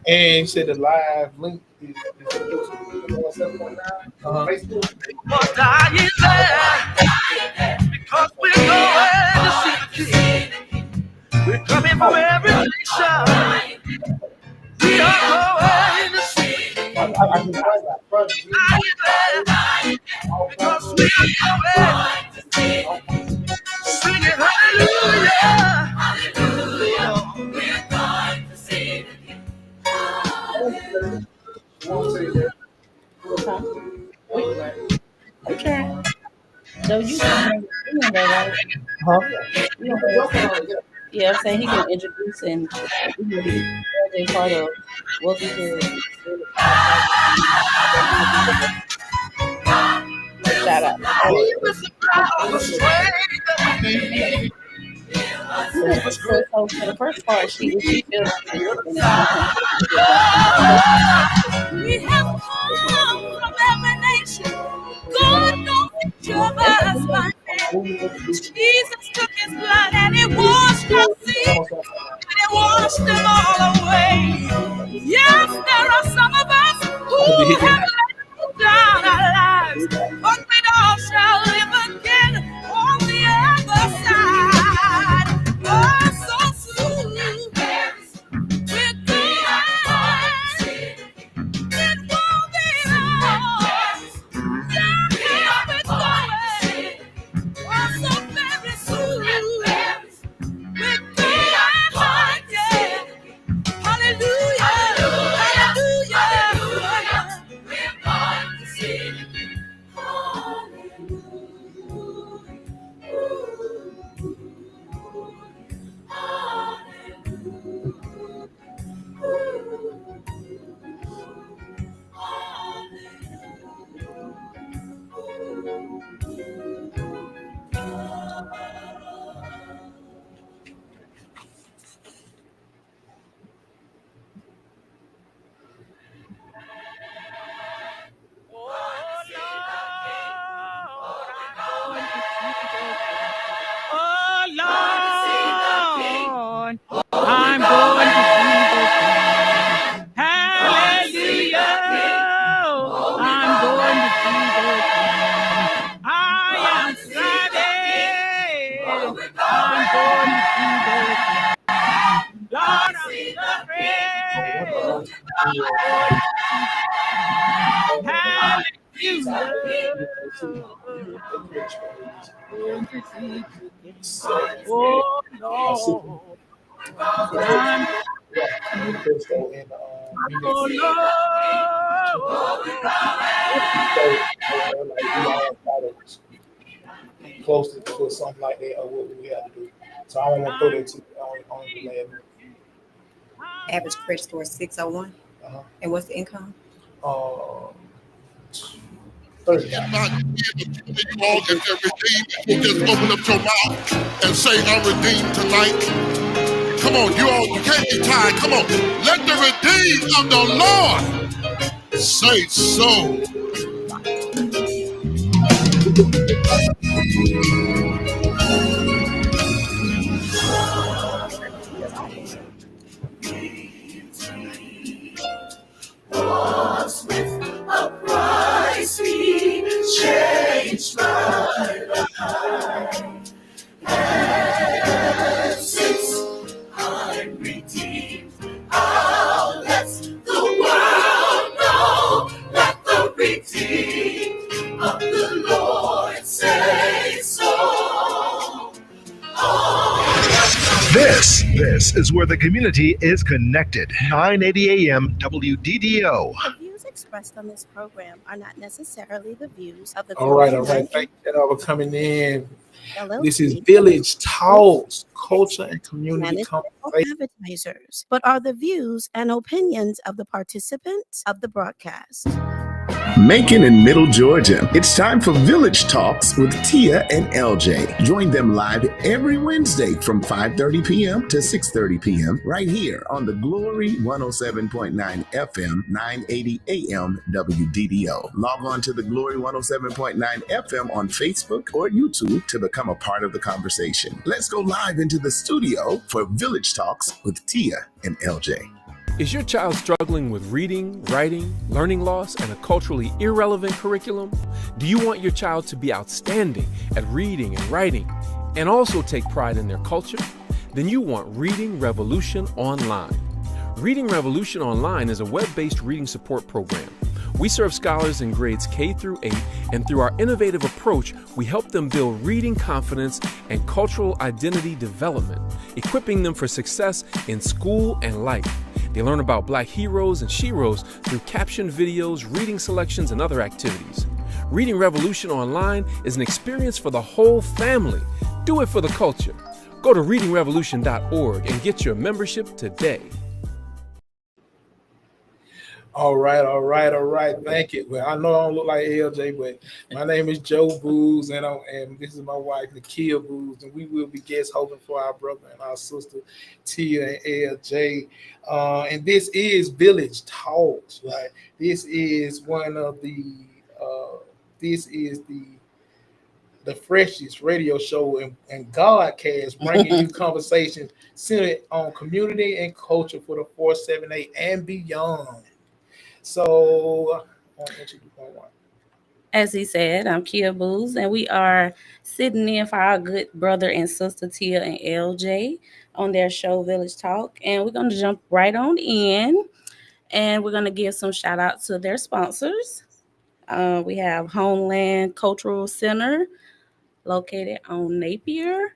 And you said the live link is YouTube 107.9 Facebook. Was dying there because we're going to see the King. We're coming from every nation. We are going to see the King. I can write that front. Dying there because we are going to see the King. Singing hallelujah, hallelujah. We're going to see the King. Huh? Okay. So you can though, right? Huh? You gonna yeah, I'm saying he gonna introduce and he gonna be part of what we do. Shout out. So for the first part, she feels we have come from every nation. God knows each of us by name. Jesus took his blood and it washed our sins and it washed them all away. Yes, there are some of us who have laid down our lives, but we all shall live again on the other side. Oh, so soon. We're going. It won't be long. Yeah, we're going. Oh, so very soon. We're going. Yeah. Hallelujah. Hallelujah. We're going to see the King. Oh Lord, I'm going to see the King. Hallelujah, I'm going to see the King. I am excited. I'm going to see the King. Lord, oh Lord. Close to something like that or what we have to do. So I don't want to throw that to on the lab. Average credit score 601. And what's the income? 30. You all if they're redeemed, you just open up your mouth and say, I'm redeemed tonight. Come on, you can't be tired. Come on. Let the redeemed of the Lord say so. Was with a price he changed my life, and since I'm redeemed, I'll let the world know. Let the redeemed of the Lord say so. This is where the community is connected. 980 AM WDDO. The views expressed on this program are not necessarily the views of the All right. Thank you for coming in. LLC. This is Village Talks, Culture and Community Conversation. Advertisers, but are the views and opinions of the participants of the broadcast. Macon in Middle Georgia. It's time for Village Talks with Tia and LJ. Join them live every Wednesday from 5:30 p.m. to 6:30 p.m. right here on the Glory 107.9 FM, 980 AM WDDO. Log on to the Glory 107.9 FM on Facebook or YouTube to become a part of the conversation. Let's go live into the studio for Village Talks with Tia and LJ. Is your child struggling with reading, writing, learning loss, and a culturally irrelevant curriculum? Do you want your child to be outstanding at reading and writing and also take pride in their culture? Then you want Reading Revolution Online. Reading Revolution Online is a web-based reading support program. We serve scholars in grades K through 8, and through our innovative approach, we help them build reading confidence and cultural identity development, equipping them for success in school and life. They learn about Black heroes and sheroes through captioned videos, reading selections, and other activities. Reading Revolution Online is an experience for the whole family. Do it for the culture. Go to readingrevolution.org and get your membership today. All right. Thank you. Well, I know I don't look like LJ, but my name is Joe Booz, and this is my wife, Nakia Booz, and we will be guest hosting for our brother and our sister, Tia and LJ. And this is Village Talks, right? This is one of this is the freshest radio show and Godcast, bringing you conversations centered on community and culture for the 478 and beyond. So, I'll introduce my wife. As he said, I'm Kia Booz, and we are sitting in for our good brother and sister Tia and LJ on their show Village Talk. And we're going to jump right on in, and we're going to give some shout out to their sponsors. We have Homeland Cultural Center located on Napier.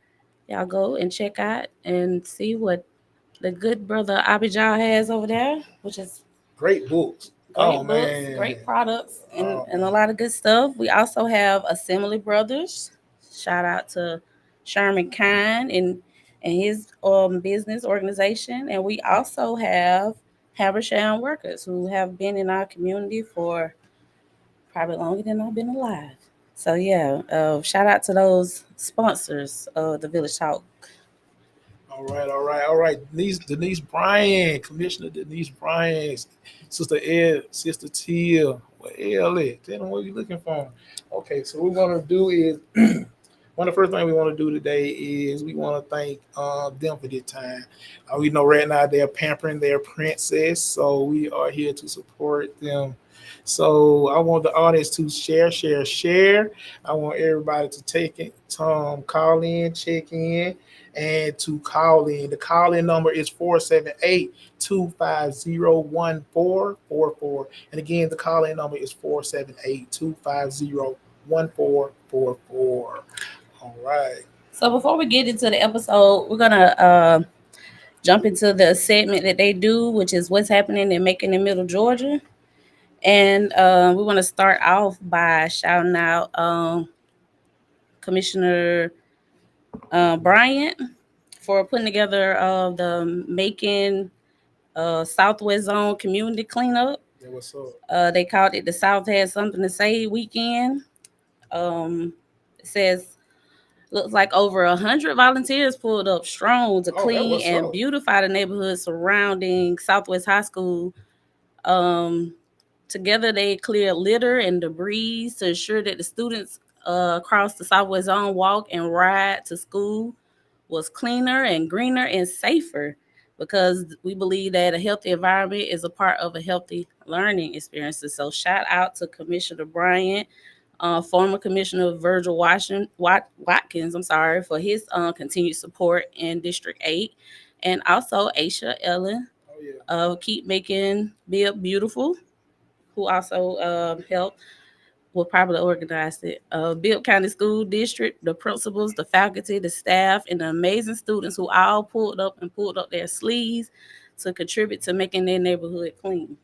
Y'all go and check out and see what the good brother Abijah has over there, which is great books. Great products, and a lot of good stuff. We also have Assembly Brothers. Shout out to Sherman Kine and his business organization. And we also have Habersham Workers, who have been in our community for probably longer than I've been alive. So yeah, shout out to those sponsors of the Village Talk. All right. Denise Bryan, Commissioner Denise Bryan, Sister Ed, Sister Tia, where L at? Tell them what you're looking for. Okay, so what we're gonna do is one of the first things we want to do today is we want to thank them for this time. We know right now they're pampering their princess, so we are here to support them. So I want the audience to share. I want everybody to take it, call in, check in, and to call in. The call-in number is 478-250-1444. And again, the call-in number is 478-250-1444. All right. So before we get into the episode, we're gonna jump into the segment that they do, which is what's happening in Macon and Middle Georgia. And we want to start off by shouting out Commissioner Bryant for putting together the Macon Southwest Zone Community Cleanup. Yeah, what's up? They called it the South Had Something to Say weekend. It says, looks like over 100 volunteers pulled up strong to clean and beautify the neighborhood surrounding Southwest High School. Together, they cleared litter and debris to ensure that the students across the Southwest Zone walk and ride to school was cleaner and greener and safer, because we believe that a healthy environment is a part of a healthy learning experience. So shout out to Commissioner Bryant, former Commissioner Virgil Watkins, for his continued support in District 8, and also Aisha Ellen Keep Making Bibb Beautiful, who also helped, probably organized it. Bibb County School District, the principals, the faculty, the staff, and the amazing students who all pulled up their sleeves to contribute to making their neighborhood clean.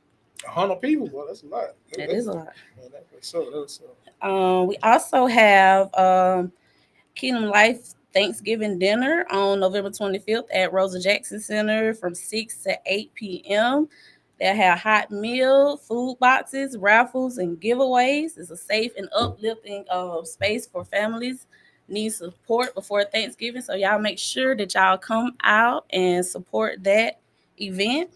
100 people, well, that's a lot. That is a lot. Man, that's so. We also have Kingdom Life Thanksgiving dinner on November 25th at Rosa Jackson Center from 6 to 8 p.m. They'll have hot meal, food boxes, raffles, and giveaways. It's a safe and uplifting space for families need support before Thanksgiving. So y'all make sure that y'all come out and support that event.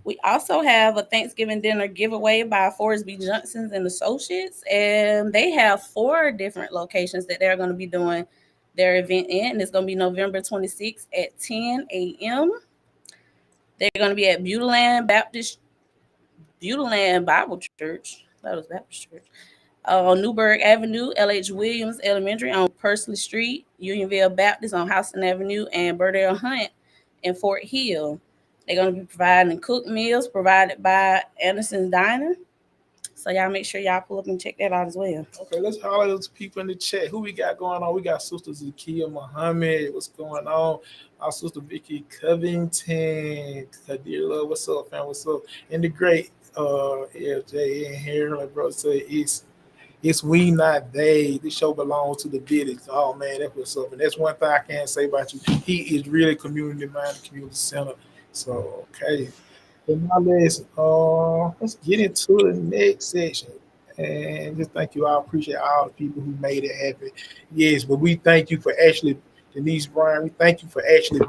We also have a Thanksgiving dinner giveaway by Forsby Johnson's and Associates, and they have 4 different locations that they're going to be doing their event in. And it's going to be November 26th at 10 a.m. They're going to be at Butterland Bible Church. That was Baptist Church. On Newburgh Avenue, L.H. Williams Elementary on Pursley Street, Unionville Baptist on Houston Avenue, and Burdell Hunt in Fort Hill. They're going to be providing cooked meals provided by Anderson's Diner. So y'all make sure y'all pull up and check that out as well. Okay, let's holler those people in the chat. Who we got going on? We got Sister Zakia Muhammad. What's going on? Our sister Vicky Covington. Kadir Love. What's up, fam? What's up? And the great LJ in here. Like bro said, it's we not they. This show belongs to the village. Oh man, that's what's up. And that's one thing I can't say about you. He is really community minded, community center. So okay. But now let's get into the next section. And just thank you. I appreciate all the people who made it happen. Yes, but we thank you for actually, Denise Bryan, we thank you for actually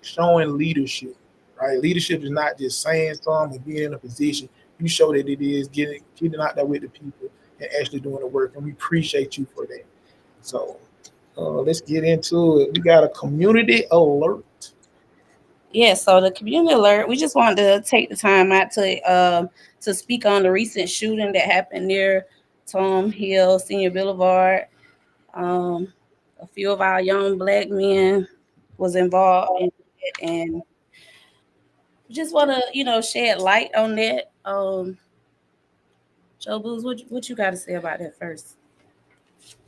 showing leadership. Right? Leadership is not just saying something and being in a position. You show that it is getting out there with the people and actually doing the work. And we appreciate you for that. So let's get into it. We got a community alert. Yeah, so the community alert, we just wanted to take the time out to speak on the recent shooting that happened near Tom Hill Senior Boulevard. A few of our young Black men was involved in it, and we just want to, shed light on that. Joe Booz, what you got to say about that first?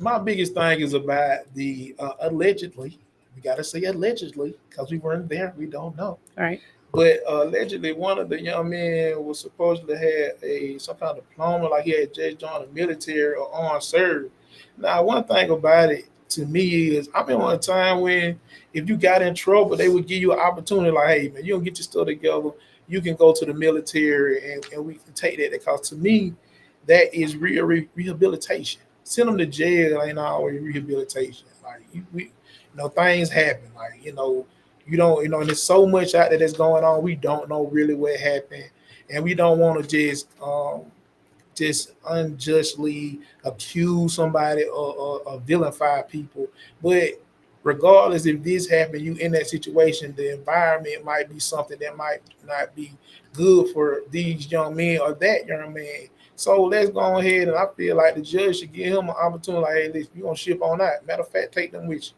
My biggest thing is about the allegedly. We got to say allegedly because we weren't there. We don't know. All right. But allegedly, one of the young men was supposedly had some kind of diploma, like he had just joined the military or armed service. Now, one thing about it to me is, I remember one time when if you got in trouble, they would give you an opportunity, like, hey, man, you don't get your stuff together. You can go to the military and we can take that. Because to me, that is real rehabilitation. Send them to jail ain't always rehabilitation. Like, things happen. Like, you don't, and there's so much out there that's going on. We don't know really what happened, and we don't want to just unjustly accuse somebody or vilify people. But regardless, if this happened, you in that situation, the environment might be something that might not be good for these young men or that young man. So let's go ahead, and I feel like the judge should give him an opportunity. Like, hey, listen, you gonna ship on that? Matter of fact, take them with you.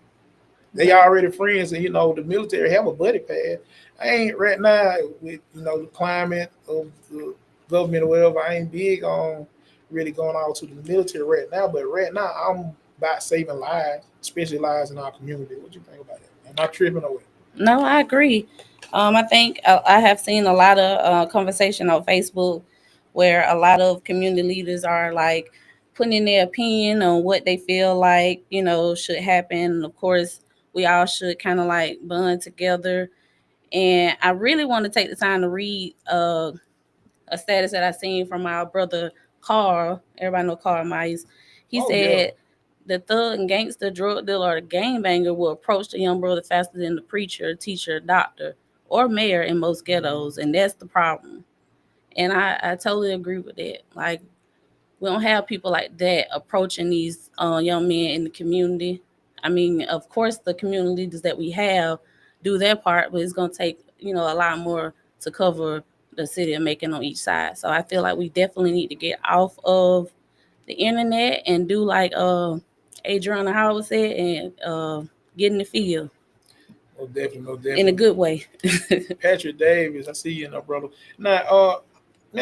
They already friends, and the military have a buddy pad. I ain't right now with the climate of the government or whatever. I ain't big on really going out to the military right now. But right now, I'm about saving lives, especially lives in our community. What you think about that? Am I tripping away? No, I agree. I think I have seen a lot of conversation on Facebook where a lot of community leaders are like putting in their opinion on what they feel like should happen. Of course, we all should kind of like bond together. And I really want to take the time to read a status that I seen from our brother Carl. Everybody know Carl Myers. He said the thug and gangster, drug dealer, or the gangbanger will approach the young brother faster than the preacher, teacher, doctor, or mayor in most ghettos, and that's the problem. And I totally agree with that. Like, we don't have people like that approaching these young men in the community. I mean, of course, the community leaders that we have do their part, but it's going to take, a lot more to cover the city of Macon on each side. So I feel like we definitely need to get off of the internet and do like Adriana Howard said and get in the field. No, definitely, no, definitely. In a good way. Patrick Davis, I see you, brother. Now,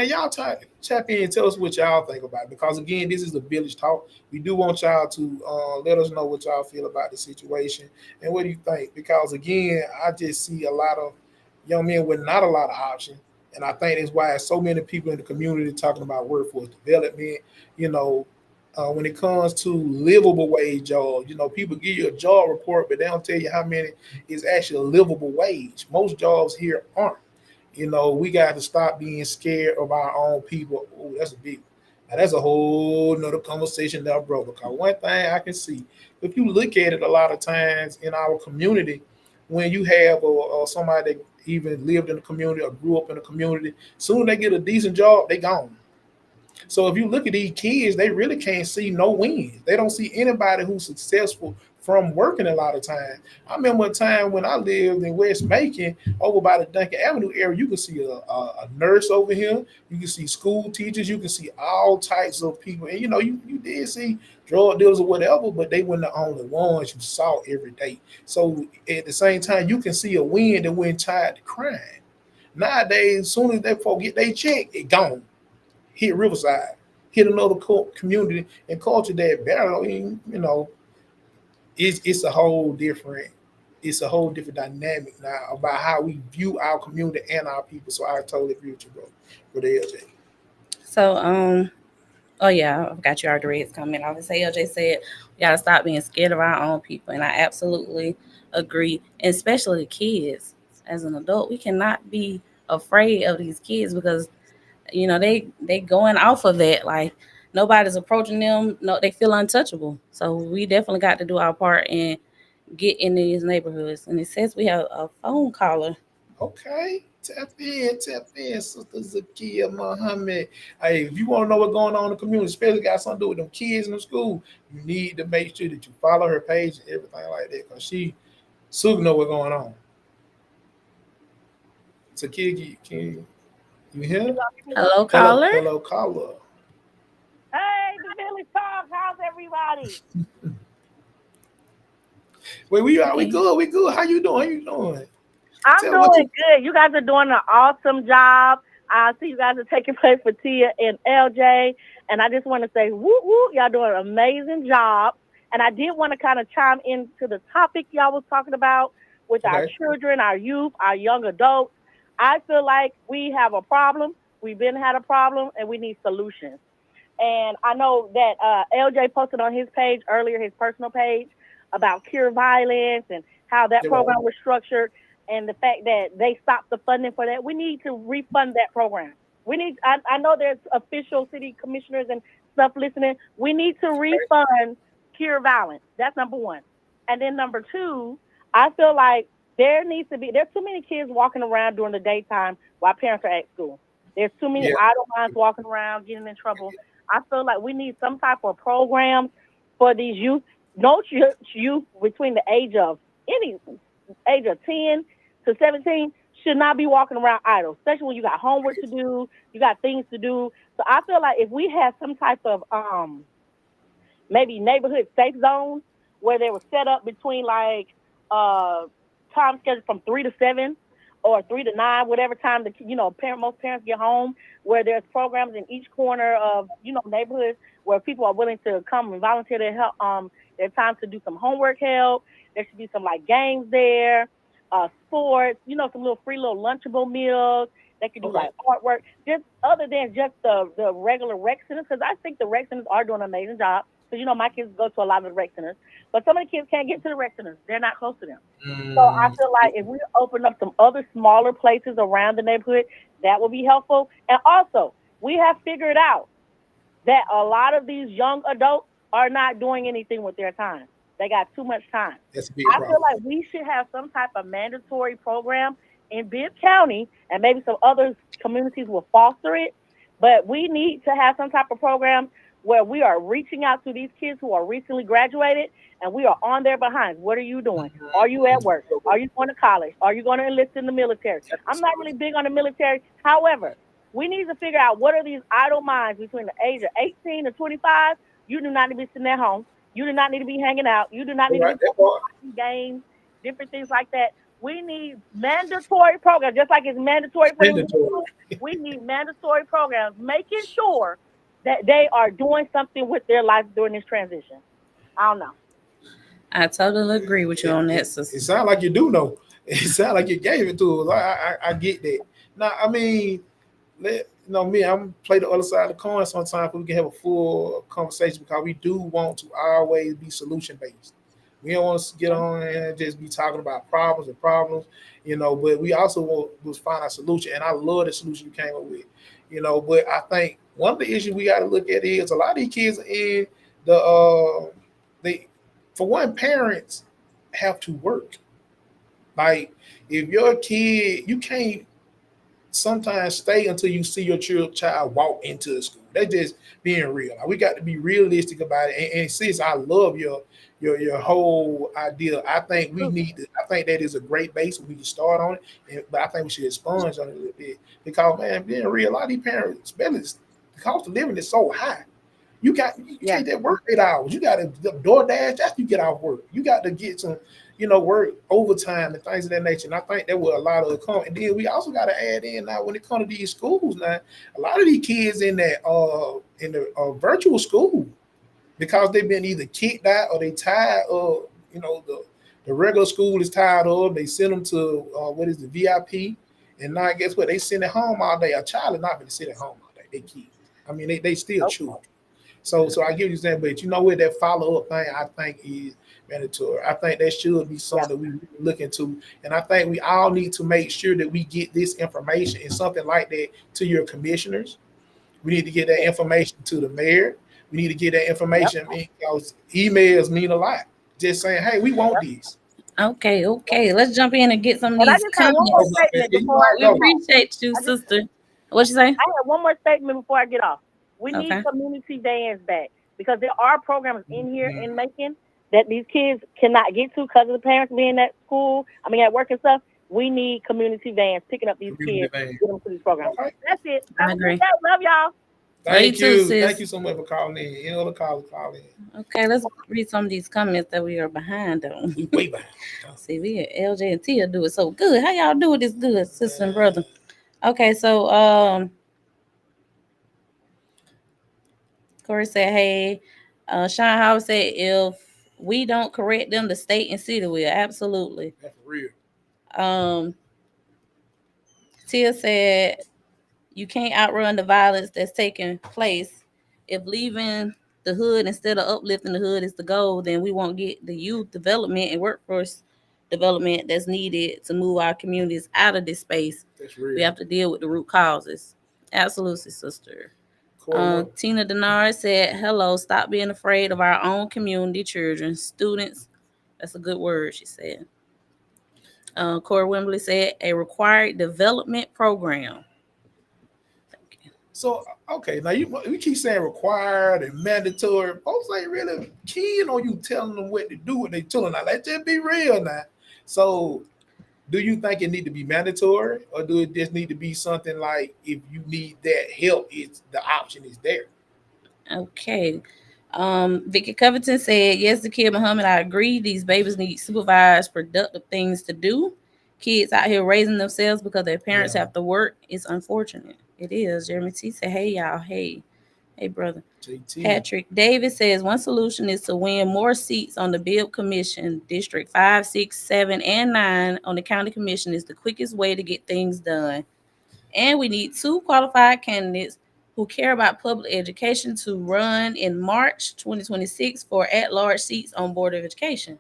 y'all tap in and tell us what y'all think about it. Because, again, this is a village talk. We do want y'all to let us know what y'all feel about the situation. And what do you think? Because, again, I just see a lot of young men with not a lot of options. And I think that's why so many people in the community talking about workforce development. When it comes to livable wage jobs, people give you a job report, but they don't tell you how many is actually a livable wage. Most jobs here aren't. We got to stop being scared of our own people. Oh, that's a big one. Now, that's a whole nother conversation there, bro. Because one thing I can see, if you look at it a lot of times in our community, when you have somebody that even lived in the community or grew up in the community, soon they get a decent job, they gone. So if you look at these kids, they really can't see no wins. They don't see anybody who's successful from working a lot of time. I remember a time when I lived in West Macon, over by the Duncan Avenue area. You can see a nurse over here. You can see school teachers. You can see all types of people. And you did see drug dealers or whatever, but they weren't the only ones you saw every day. So at the same time, you can see a wind that went tied to crime. Nowadays, as soon as they folk get their check, it gone. Hit Riverside, hit another community and culture that better. It's a whole different dynamic now about how we view our community and our people. So I totally agree with you, bro, with LJ. So, oh yeah, I forgot you already read his comment. I would say LJ said we gotta stop being scared of our own people, and I absolutely agree. And especially the kids. As an adult, we cannot be afraid of these kids because they going off of that. Like nobody's approaching them. No, they feel untouchable. So we definitely got to do our part and get in these neighborhoods. And it says we have a phone caller. Okay. Tap in, Sister Zakia Muhammad. Hey, if you want to know what's going on in the community, especially got something to do with them kids in the school, you need to make sure that you follow her page and everything like that, because she soon know what's going on. Zakia, can you hear? Hello, Hello, caller. hello, caller. Hey, the Village Talk. How's everybody? Wait, we are we Hey. good? We good. How you doing? How you doing? I'm Tell what doing you good. You guys are doing an awesome job. I see you guys are taking place for Tia and LJ. And I just want to say, woo woo, y'all doing an amazing job. And I did want to kind of chime into the topic y'all was talking about with our okay. children, our youth, our young adults. I feel like we have a problem. We've been had a problem and we need solutions. And I know that LJ posted on his page earlier, his personal page, about cure violence and how that You're right. program was structured and the fact that they stopped the funding for that. We need to refund that program. I know there's official city commissioners and stuff listening. We need to refund cure violence. That's number one. And then number two, I feel like there's too many kids walking around during the daytime while parents are at school. There's too many Yeah. idle minds walking around getting in trouble. I feel like we need some type of program for these youth, no youth between the any age of 10 to 17 should not be walking around idle, especially when you got homework to do, you got things to do. So I feel like if we had some type of maybe neighborhood safe zones where they were set up between like uh time schedule from 3 to 7 or 3 to 9, whatever time most parents get home, where there's programs in each corner of neighborhoods where people are willing to come and volunteer their help their time to do some homework help. There should be some like games there, sports, some little free little lunchable meals. They could do Okay. like artwork, just other than just the regular rec centers, because I think the rec centers are doing an amazing job. Because my kids go to a lot of the rec centers, but some of the kids can't get to the rec centers; they're not close to them. So I Mm, feel like if we open up some other smaller places around the neighborhood, that will be helpful. And also, we have figured out that a lot of these young adults are not doing anything with their time. They got too much time. that's a big I feel problem. like we should have some type of mandatory program in Bibb County, and maybe some other communities will foster it. But we need to have some type of program where we are reaching out to these kids who are recently graduated and we are on their behinds. What are you doing? Are you at work? Are you going to college? Are you going to enlist in the military? I'm not really big on the military. However, we need to figure out what are these idle minds between the age of 18 to 25. You do not need to be sitting at home. You do not need to be hanging out. You do not All need to right, be that part. watching games, different things like that. We need mandatory programs, just like it's mandatory for them to go to Mandatory. school. We need mandatory programs, making sure that they are doing something with their life during this transition. I don't know. I totally agree with you It, on it, that, sister. it sounds like you do know. It sounds like you gave it to us. I get that. Now, I mean, me, I'm play the other side of the coin sometimes. We can have a full conversation because we do want to always be solution based. We don't want to get Mhm. on and just be talking about problems and problems, but we also want to find a solution. And I love the solution you came up with, But I think one of the issues we got to look at is a lot of these kids are in they, for one, parents have to work. Like, if your kid, you can't sometimes stay until you see your child walk into the school. That's just being real. Like, we got to be realistic about it. And sis, I love your whole idea. I think we need to, I think that is a great base. We can start on it, but I think we should expunge on it a little bit because, man, being real, a lot of these parents, especially the cost of living is so high. You can't that work 8 hours. You got to DoorDash after you get off work. You got to get some, work overtime and things of that nature. And I think that will allow to come. And then we also got to add in now when it comes to these schools. Now, a lot of these kids in the virtual school because they've been either kicked out or they tired of, the regular school is tired of. They send them to what is the VIP, and now guess what? They send it home all day. A child is not going to sit at home all day. They kids. I mean, they still children. So I get what you're saying, but you know what, that follow-up thing I think is mandatory. I think that should be something that we look into. And I think we all need to make sure that we get this information and something like that to your commissioners. We need to get that information to the mayor. We need to get that information because emails mean a lot. Just saying, hey, we want these. Okay. Let's jump in and get some of And I these just have one more statement before I We get off. appreciate you, sister. What you say? I have one more statement before I get off. We need community dance back because there are programs in here in Macon that these kids cannot get to because of the parents being at school. I mean, at work and stuff. We need community dance picking up these kids, get them to these programs. Okay. That's it. I agree. Love y'all. Thank you. Thank you so much for calling in. Any other call in. Okay, let's read some of these comments that we are behind on. We way behind. See, we at LJ and Tia do it so good. How y'all do it this good, sister and brother? Okay, so Corey said, hey, Sean Howard said, if we don't correct them, the state and city will. Absolutely. That's real. Tia said, you can't outrun the violence that's taking place. If leaving the hood instead of uplifting the hood is the goal, then we won't get the youth development and workforce development that's needed to move our communities out of this space. That's real. We have to deal with the root causes. Absolutely, sister. Tina Denard said, hello, stop being afraid of our own community children, students. That's a good word, she said. Corey Wembley said, a required development program. Thank you. So, okay, now we keep saying required and mandatory. Folks ain't really keen on you telling them what to do, what they telling. Now, let's just be real now. So, do you think it need to be mandatory, or do it just need to be something like if you need that help, it's the option is there? Okay. Vicky Covington said, yes, the kid Muhammad, I agree. These babies need supervised, productive things to do. Kids out here raising themselves because their parents have to work. It's unfortunate. It is. Jeremy T said, hey, y'all. Hey, brother. JT. Patrick Davis says, one solution is to win more seats on the Build Commission. District 5, 6, 7, and 9 on the county commission is the quickest way to get things done. And we need 2 qualified candidates who care about public education to run in March 2026 for at-large seats on Board of Education.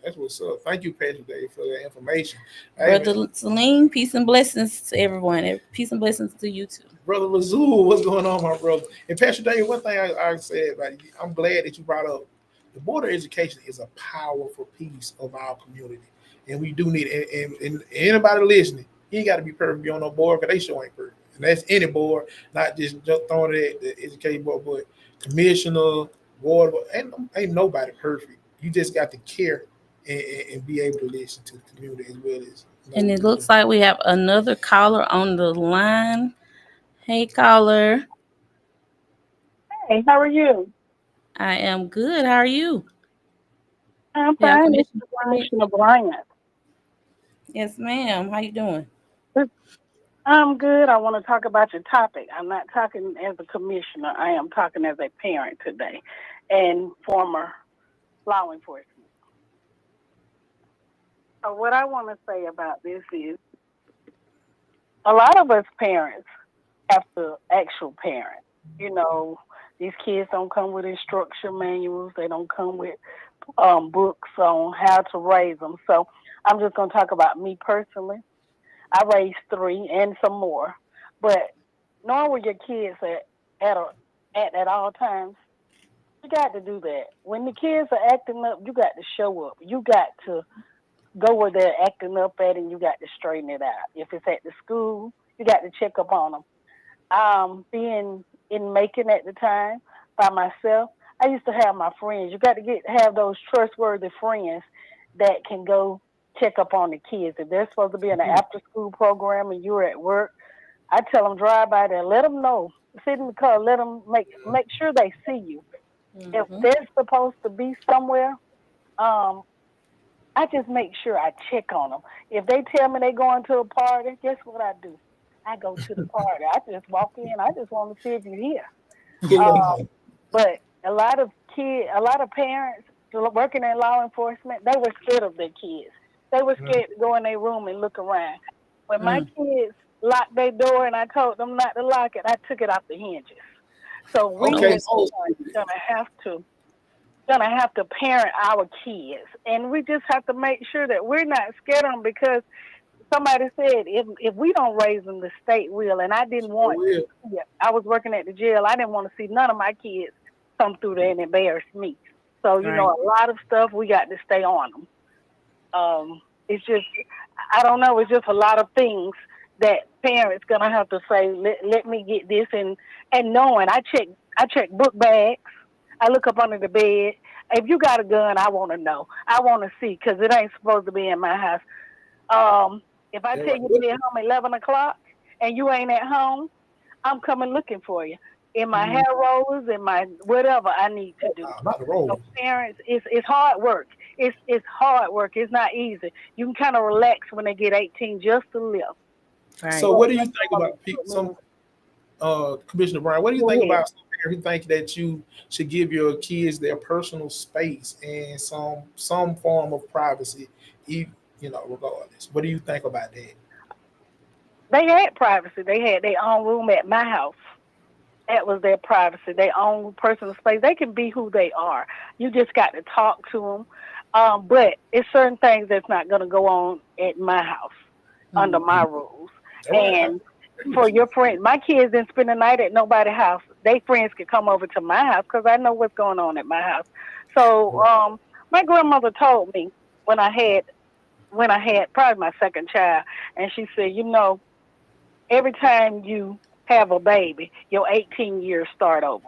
That's what's up. Thank you, Patrick Day, for that information. Brother Celine, peace and blessings to everyone. Peace and blessings to you too. Brother Lazul, what's going on, my brother? And Patrick Day, one thing I said about it, I'm glad that you brought up the Board of Education is a powerful piece of our community. And we do need it. And anybody listening, you ain't got to be perfect to be on no board because they sure ain't perfect. And that's any board, not just throwing it at the education board, but commissioner, board, ain't nobody perfect. You just got to care and be able to listen to the community as well as. And it looks like we have another caller on the line. Hey, caller. Hey, how are you? I am good. How are you? I'm fine. This is Commissioner Bryant. Yes, ma'am. How you doing? I'm good. I want to talk about your topic. I'm not talking as a commissioner. I am talking as a parent today and former law enforcement. So what I want to say about this is a lot of us parents have to actual parent. You know, these kids don't come with instruction manuals. They don't come with books on how to raise them. So I'm just going to talk about me personally. I raised 3 and some more. But knowing where your kids at all times, you got to do that. When the kids are acting up, you got to show up. You got to go where they're acting up at, and you got to straighten it out. If it's at the school, you got to check up on them. Being in Macon at the time by myself, I used to have my friends. You got to have those trustworthy friends that can go check up on the kids. If they're supposed to be in an after school program and you're at work, I tell them drive by there, let them know. Sit in the car, let them make sure they see you. If Mm-hmm. they're supposed to be somewhere, um, I just make sure I check on them. If they tell me they going to a party, guess what I do? I go to the party. I just walk in. I just want to see if you're here. Um, but a lot of parents working in law enforcement, they were scared of their kids. They were scared to go in their room and look around. When my Mm. kids locked their door and I told them not to lock it, I took it off the hinges. So we Okay, as Oh, so parents gonna have to parent our kids, and we just have to make sure that we're not scared of them because somebody said if we don't raise them, the state will. And I didn't want. will. Yeah, I was working at the jail. I didn't want to see none of my kids come through there and embarrass me. So right. a lot of stuff we got to stay on them. It's just I don't know. It's just a lot of things that parents gonna have to say. Let me get this and knowing I check book bags. I look up under the bed. If you got a gun, I want to know. I want to see because it ain't supposed to be in my house. If I That tell right. you to be at home at 11 o'clock and you ain't at home, I'm coming looking for you. In my Mm. hair rollers, in my whatever I need to do. Not the So roll. parents, it's hard work. It's hard work. It's not easy. You can kind of relax when they get 18 just a little. Right. So, But what do you think all the about some equipment Commissioner Brian? What do you go think ahead. about some parents who think that you should give your kids their personal space and some form of privacy, regardless? What do you think about that? They had privacy. They had their own room at my house. That was their privacy, their own personal space. They can be who they are. You just got to talk to them. But it's certain things that's not going to go on at my house under Mm. my rules. All right, I And agree for with you. your friends, my kids didn't spend the night at nobody's house. They friends could come over to my house because I know what's going on at my house. So my grandmother told me when I had probably my second child, and she said, every time you have a baby, your 18 years start over.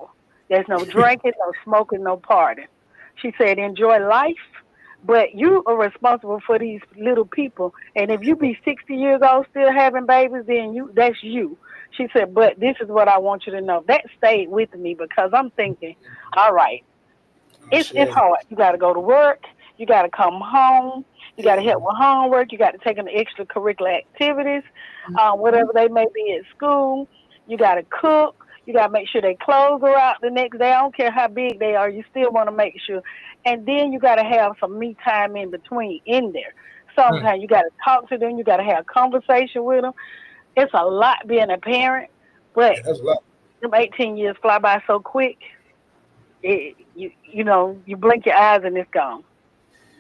There's no drinking, no smoking, no partying. She said, enjoy life, but you are responsible for these little people. And if you be 60 years old still having babies, then that's you. She said, but this is what I want you to know. That stayed with me because I'm thinking, all right, I it's share. hard. You got to go to work. You got to come home. You got to help with homework. You got to take them to extracurricular activities, Mhm. whatever they may be at school. You got to cook. You got to make sure their clothes are out the next day. I don't care how big they are. You still want to make sure. And then you got to have some me time in between in there. Hmm. Sometimes you got to talk to them. You got to have conversation with them. It's a lot being a parent, but Yeah, that's a lot. them 18 years fly by so quick. You blink your eyes and it's gone.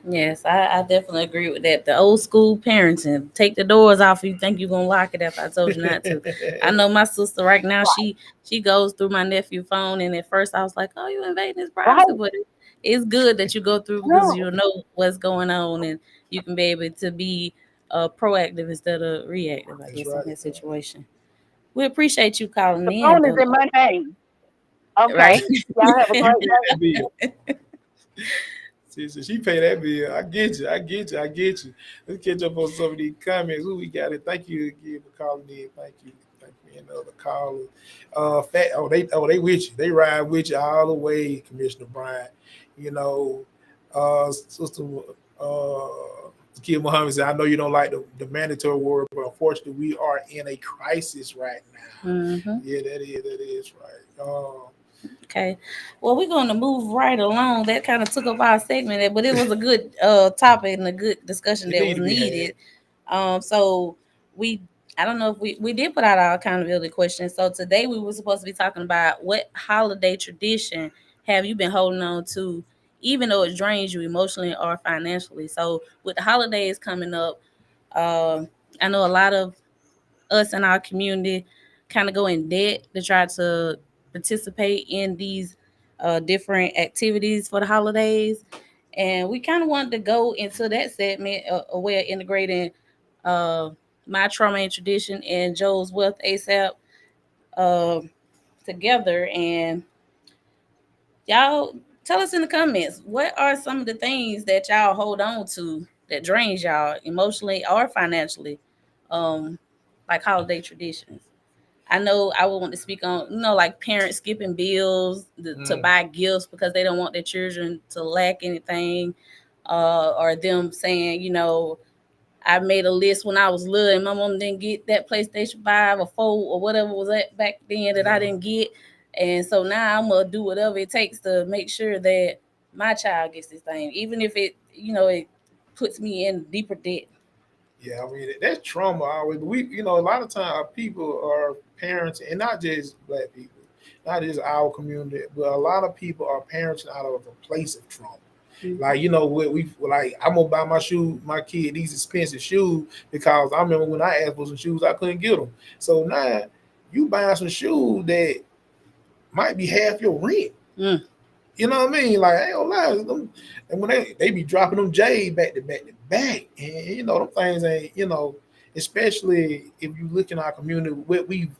Yes, I definitely agree with that. The old school parenting, take the doors off if you think you're gonna lock it if I told you not to. I know my sister right now, she goes through my nephew phone, and at first I was like, "Oh, you invading his privacy," Right. but it's good that you go through because No. you know what's going on and you can be able to be proactive instead of reactive, I That's guess, in right. that situation. We appreciate you calling The in phone is though, in my name. Okay. right? Y'all have a She great pay day. that bill. She pay that bill. I get you. I get you. I get you. Let's catch up on some of these comments. Who we got it? Thank you again for calling in. Thank you. Thank you. Another caller. They with you. They ride with you all the way, Commissioner Bryant. You know, Sister Kid Muhammad said, I know you don't like the mandatory word, but unfortunately we are in a crisis right now. Hmm. Yeah, that is right. Okay. Well, we're going to move right along. That kind of took up our segment, but it was a good topic and a good discussion It that need was to be had. needed. So we, I don't know if we did put out our accountability question. So today we were supposed to be talking about what holiday tradition have you been holding on to, even though it drains you emotionally or financially. So with the holidays coming up, um, I know a lot of us in our community kind of go in debt to try to participate in these different activities for the holidays. And we kind of wanted to go into that segment, a way of integrating uh, my trauma and tradition and Joe's wealth ASAP uh, together. And y'all tell us in the comments, what are some of the things that y'all hold on to that drains y'all emotionally or financially, um, like holiday traditions? I know I would want to speak on, like parents skipping bills to buy gifts because they don't want their children to lack anything, or them saying, I made a list when I was little and my mom didn't get that PlayStation 5 or 4 or whatever was that back then that I didn't get. And so now I'm going to do whatever it takes to make sure that my child gets this thing, even if it puts me in deeper debt. Yeah, I mean that's trauma always. But a lot of times people are parents, and not just black people, not just our community, but a lot of people are parenting out of a place of trauma. Like what we like, I'm gonna buy my kid these expensive shoes because I remember when I asked for some shoes, I couldn't get them. So now you buying some shoes that might be half your rent. You know what I mean? Like, I ain't gonna lie. And when they be dropping them J's back to back to back, and them things ain't, especially if you look in our community,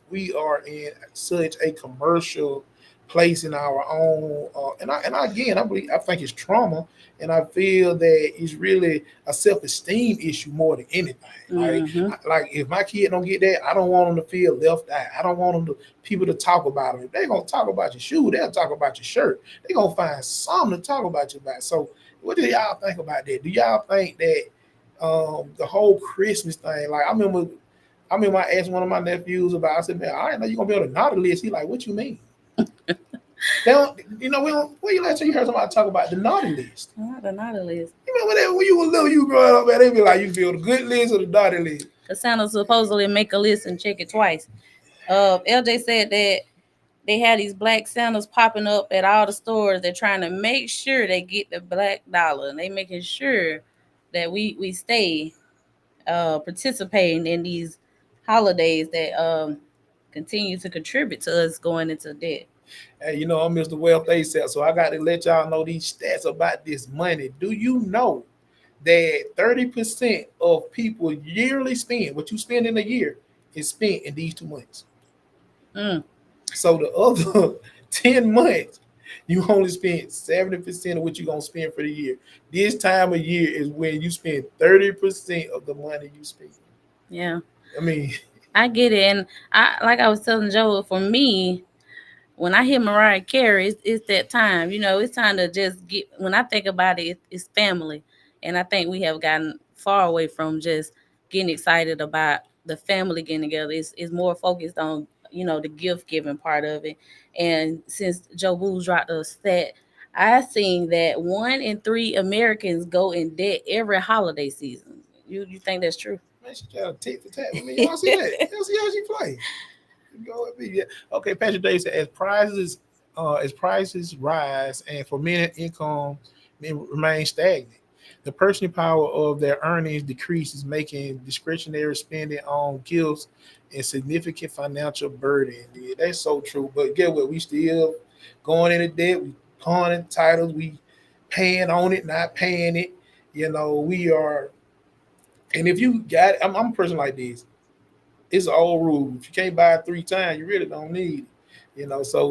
we are in such a commercial place in our own, and I believe, I think it's trauma, and I feel that it's really a self-esteem issue more than anything. Like if my kid don't get that, I don't want them to feel left out. I don't want them to people to talk about them. If they gonna talk about your shoe, they'll talk about your shirt. They gonna find something to talk about you about. So what do y'all think about that? Do y'all think that the whole Christmas thing? Like I remember I asked one of my nephews about. I said, "Man, I didn't know you gonna be on the naughty list." He like, "What you mean?" They don't, we don't. When you last time you heard somebody talk about the naughty list? The naughty list. You remember that when you were little, you growing up, man? They be like, you feel the good list or the naughty list? Because Santa supposedly make a list and check it twice. LJ said that they had these black Santas popping up at all the stores. They're trying to make sure they get the black dollar, and they making sure that we stay participating in these holidays that continue to contribute to us going into debt. Hey, I'm Mr. Wealth ASAP, so I got to let y'all know these stats about this money. Do you know that 30% of people yearly spend what you spend in a year is spent in these 2 months? So the other 10 months, you only spend 70% of what you're going to spend for the year. This time of year is when you spend 30% of the money you spend. Yeah. I mean, I get it. And like I was telling Joe, for me, when I hear Mariah Carey, it's that time. It's time to just get. When I think about it, it's family, and I think we have gotten far away from just getting excited about the family getting together. It's more focused on the gift giving part of it. And since Joe Boo dropped a stat, I seen that 1 in 3 Americans go in debt every holiday season. You think that's true? Man, she got a tit for tat with me. Y'all see that? Y'all see how she play? Go with me. Yeah. Okay, Patrick Day said as prices rise and for many income remain stagnant, the purchasing power of their earnings decreases, making discretionary spending on gifts a significant financial burden. Yeah, that's so true. But get what? We still going into debt. We pawning titles. We paying on it, not paying it. We are. And if you got it, I'm a person like this. It's an old rule. If you can't buy it 3 times, you really don't need it. So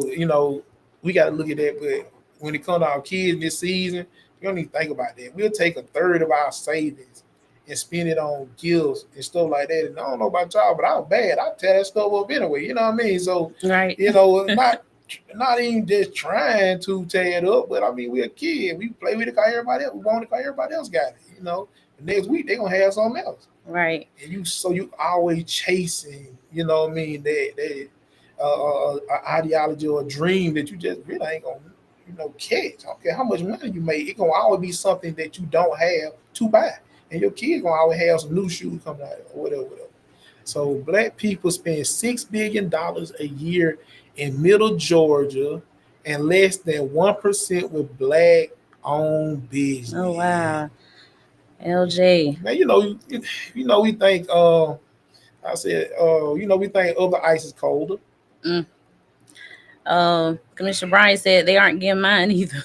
we got to look at that. But when it comes to our kids this season, we don't even think about that. We'll take a third of our savings and spend it on gifts and stuff like that. And I don't know about y'all, but I was bad. I tear that stuff up anyway. You know what I mean? So right. Not even just trying to tear it up, but I mean we're a kid. We play with it because everybody else. We want it because everybody else got it. The next week they're gonna have something else. Right. And you always chasing, what I mean, that ideology or a dream that you just really ain't gonna catch. I don't care how much money you make, it gonna always be something that you don't have to buy. And your kids gonna always have some new shoes coming out or whatever. So black people spend $6 billion a year in middle Georgia and less than 1% with black owned business. Oh wow. LJ. Now we think we think other ice is colder. Commissioner Bryant said they aren't getting mine either.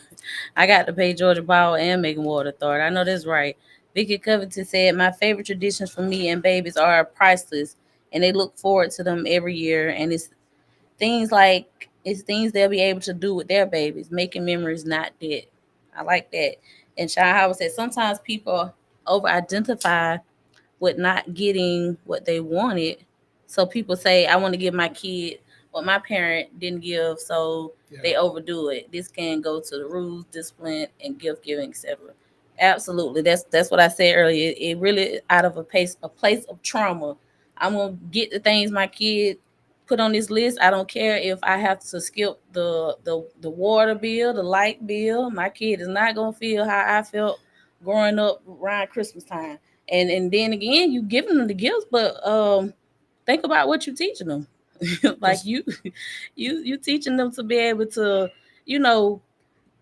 I got to pay Georgia Power and Macon Water Authority. I know that's right. Vicky Covington said, "My favorite traditions for me and babies are priceless, and they look forward to them every year. And it's things they'll be able to do with their babies, making memories, not dead." I like that. And Sean Howard said, "Sometimes people over-identify with not getting what they wanted. So people say, I want to give my kid what my parent didn't give, so they overdo it. This can go to the rules, discipline, and gift giving, etc." Absolutely. That's what I said earlier. It really out of a place of trauma. I'm gonna get the things my kid put on this list. I don't care if I have to skip the water bill, the light bill. My kid is not gonna feel how I felt growing up around Christmas time. And then again, you giving them the gifts, but think about what you're teaching them. Like you teaching them to be able to, you know,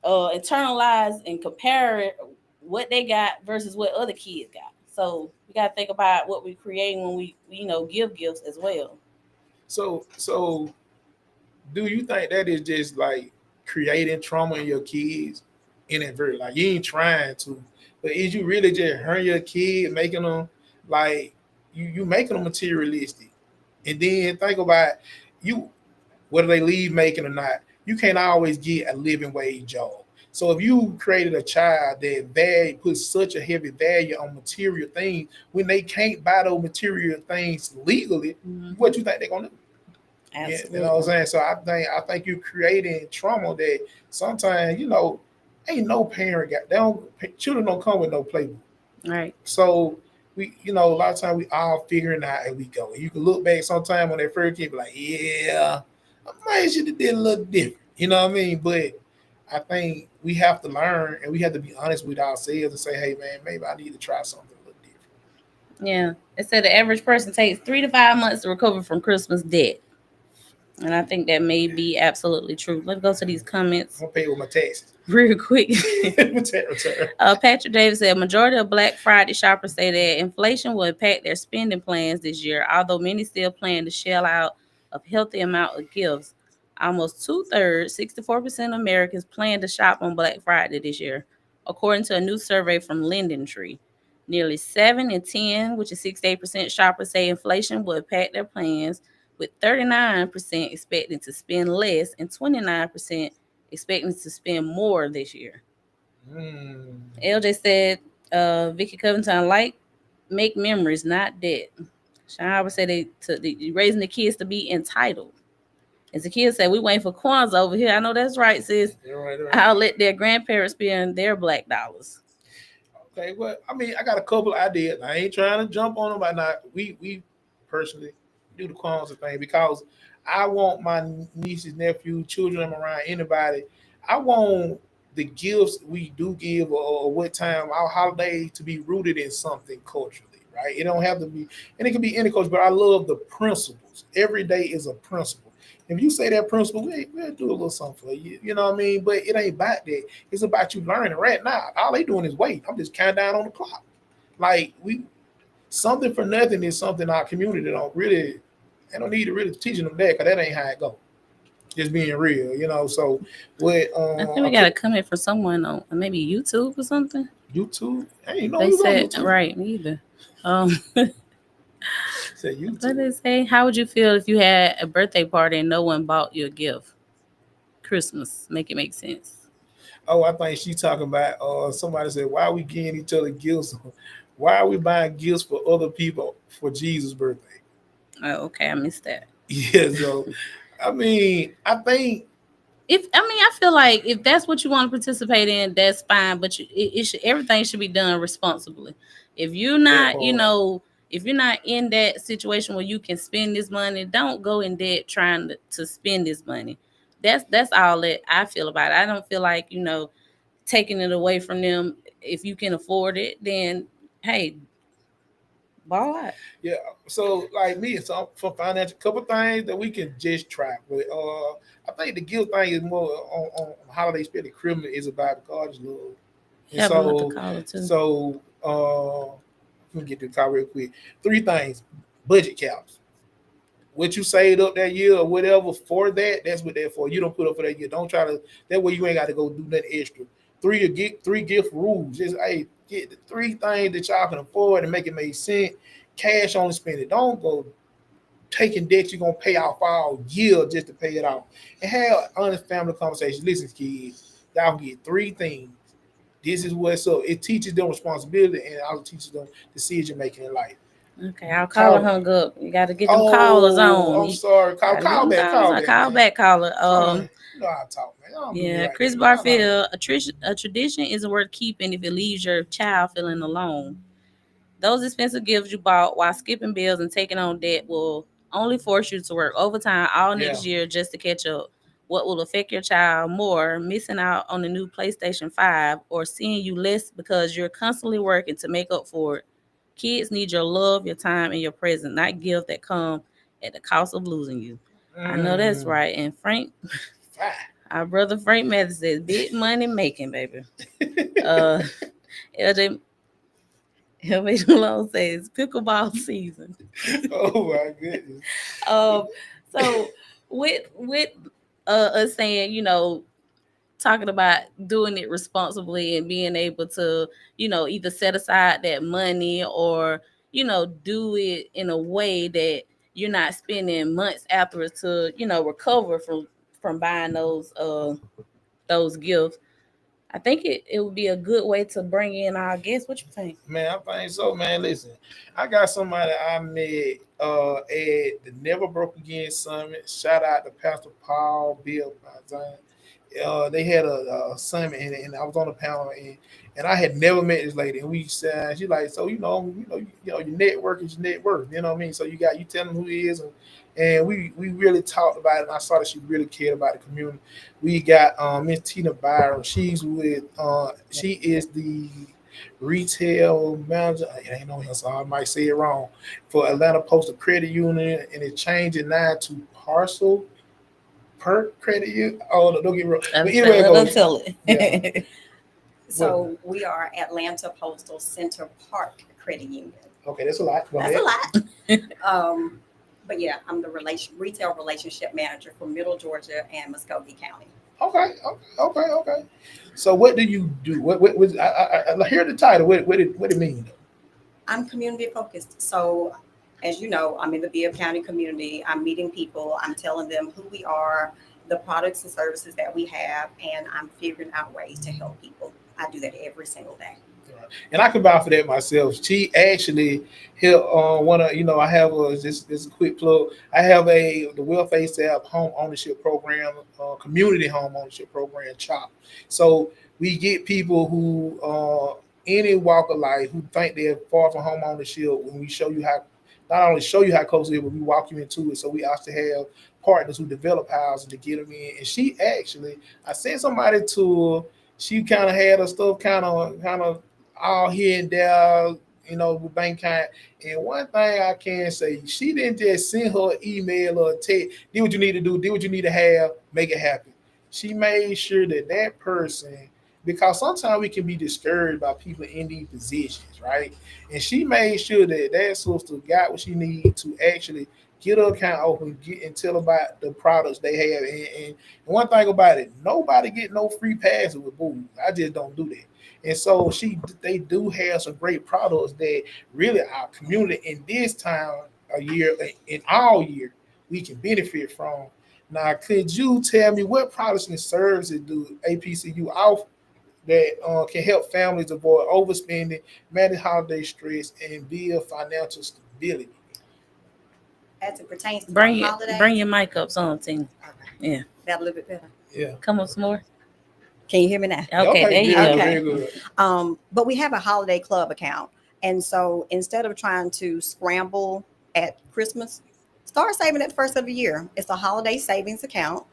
internalize and compare what they got versus what other kids got. So we got to think about what we create when we give gifts as well. So do you think that is just like creating trauma in your kids inadvertently? Like you ain't trying to, but is you really just hurting your kid, making them like you making them materialistic? And then think about you, whether they leave making or not, you can't always get a living wage job. So if you created a child that puts such a heavy value on material things when they can't buy those material things legally, what you think they're gonna do? Absolutely. You know what I'm saying? So I think you're creating trauma that sometimes, ain't no parent got they don't children don't come with no playbook. Right. So we, a lot of times we all figuring out as we go. And you can look back sometime on that first kid, be like, yeah, I might should have did a little different. You know what I mean? But I think we have to learn and we have to be honest with ourselves and say, hey man, maybe I need to try something a little different. Yeah. It said the average person takes 3 to 5 months to recover from Christmas debt. And I think that may be absolutely true. Let's go to these comments. I'm gonna pay with my taxes. Real quick. Patrick Davis said, majority of Black Friday shoppers say that inflation will impact their spending plans this year, although many still plan to shell out a healthy amount of gifts. Almost 2/3, 64% of Americans plan to shop on Black Friday this year, according to a new survey from Linden Tree. Nearly 7 in 10, which is 68% shoppers, say inflation will impact their plans, with 39% expecting to spend less and 29% expecting to spend more this year. LJ said, Vicky Covington, make memories, not debt. Sean Howard said they raising the kids to be entitled. As the kids said, we waiting for Kwanzaa over here. I know that's right, sis. Right. I'll let their grandparents spend their Black dollars. Okay, well, I mean, I got a couple of ideas. I ain't trying to jump on them, but not we personally do the Kwanzaa thing because I want my nieces, nephews, children I'm around, anybody. I want the gifts we do give or what time our holiday to be rooted in something culturally, right? It don't have to be, and it can be any culture, but I love the principles. Every day is a principle. If you say that principle, we'll do a little something for you. You know what I mean? But it ain't about that. It's about you learning right now. All they doing is wait. I'm just counting down on the clock. Like something for nothing is something our community they don't need to really teaching them that because that ain't how it go. Just being real, So what? I think we got a comment from someone on maybe YouTube or something. YouTube? Hey, they said YouTube. Right, me either. Said YouTube. What did they say? How would you feel if you had a birthday party and no one bought you a gift? Christmas, make it make sense. Oh, I think she's talking about. Somebody said, "Why are we giving each other gifts? Why are we buying gifts for other people for Jesus' birthday?" Oh, okay, I missed that. Yeah, so I mean, I feel like if that's what you want to participate in, that's fine. But everything should be done responsibly. If you're not, if you're not in that situation where you can spend this money, don't go in debt trying to spend this money. That's all that I feel about it. I don't feel like taking it away from them. If you can afford it, then hey, ball out. Yeah. So like me, so for financial couple things that we can just try. But I think the guilt thing is more on holiday spending. Christmas is about God's love. And so let me get to the call real quick. 3 things: budget caps. What you saved up that year or whatever for that's what they're for. You don't put up for that year. Don't try to. That way you ain't got to go do nothing extra. three gift rules. Just hey, get the 3 things that y'all can afford and make it make sense. Cash only spend it. Don't go taking debt you're gonna pay off all year just to pay it off. And have honest family conversation. Listen, kids, y'all can get 3 things. This is what's up. It teaches them responsibility and also teaches them decision making in life. Okay, our caller hung up. You got to get them callers on. I'm sorry. Call back. Call back, caller. You know how to talk, man. Don't do me Yeah, like Chris that. Barfield. A tradition isn't worth keeping if it leaves your child feeling alone. Those expensive gifts you bought while skipping bills and taking on debt will only force you to work overtime all next year just to catch up. What will affect your child more, missing out on the new PlayStation 5 or seeing you less because you're constantly working to make up for it? Kids need your love, your time, and your presence, not gifts that come at the cost of losing you. I know that's right. And Frank, our brother Frank Mathis says, big money making, baby. LJ Malone says, pickleball season. Oh my goodness. So with us saying, talking about doing it responsibly and being able to, either set aside that money or, do it in a way that you're not spending months afterwards to, recover from buying those gifts. I think it would be a good way to bring in our guests. What you think? Man, I think so, man. Listen, I got somebody I met at the Never Broke Again Summit. Shout out to Pastor Paul Bill. They had a summit and I was on the panel and I had never met this lady and we said she like so your network is your net worth, you know what I mean, so you tell them who he is and we really talked about it and I saw that she really cared about the community. We got Miss Tina Byron. She's with she is the retail manager. I ain't know him, so I might say it wrong, for Atlanta Postal Credit Union, and it changing now to Parcel per credit you. Oh, don't get me wrong. But anyway, don't tell it. Yeah. So we are Atlanta Postal Center Park Credit Union. Okay, that's a lot. That's a lot. But yeah, I'm the retail relationship manager for Middle Georgia and Muskogee County. Okay. So what do you do? What was I hear the title? What it mean? I'm community focused. So as you know, I'm in the Bibb County community. I'm meeting people. I'm telling them who we are, the products and services that we have, and I'm figuring out ways to help people. I do that every single day. And I can vouch for that myself. She actually helped one of I have this a quick plug. I have the welfare staff home ownership program, community home ownership program, CHOP. So we get people who any walk of life who think they're far from home ownership. When we show you how, not only show you how close it is, but we walk you into it. So we also have partners who develop houses to get them in. And she actually, I sent somebody to her. She kind of had her stuff kind of all here and there, with bank kind. And one thing I can say, she didn't just send her email or a text, do what you need to do, do what you need to have, make it happen. She made sure that person, because sometimes we can be discouraged by people in these positions, right? And she made sure that sister got what she needed to actually get her account open, and tell about the products they have. And one thing about it, nobody get no free passes with Boo. I just don't do that. And so they do have some great products that really our community in this time of year, in all year, we can benefit from. Now, could you tell me what products and services do APCU offer that can help families avoid overspending, manage holiday stress, and build financial stability? As it pertains to bring holidays, your mic up, something. Okay. Yeah. That a little bit better. Yeah. Come on some more. Can you hear me now? Okay, there you go. Very good. But we have a holiday club account. And so instead of trying to scramble at Christmas, start saving at the first of the year. It's a holiday savings account.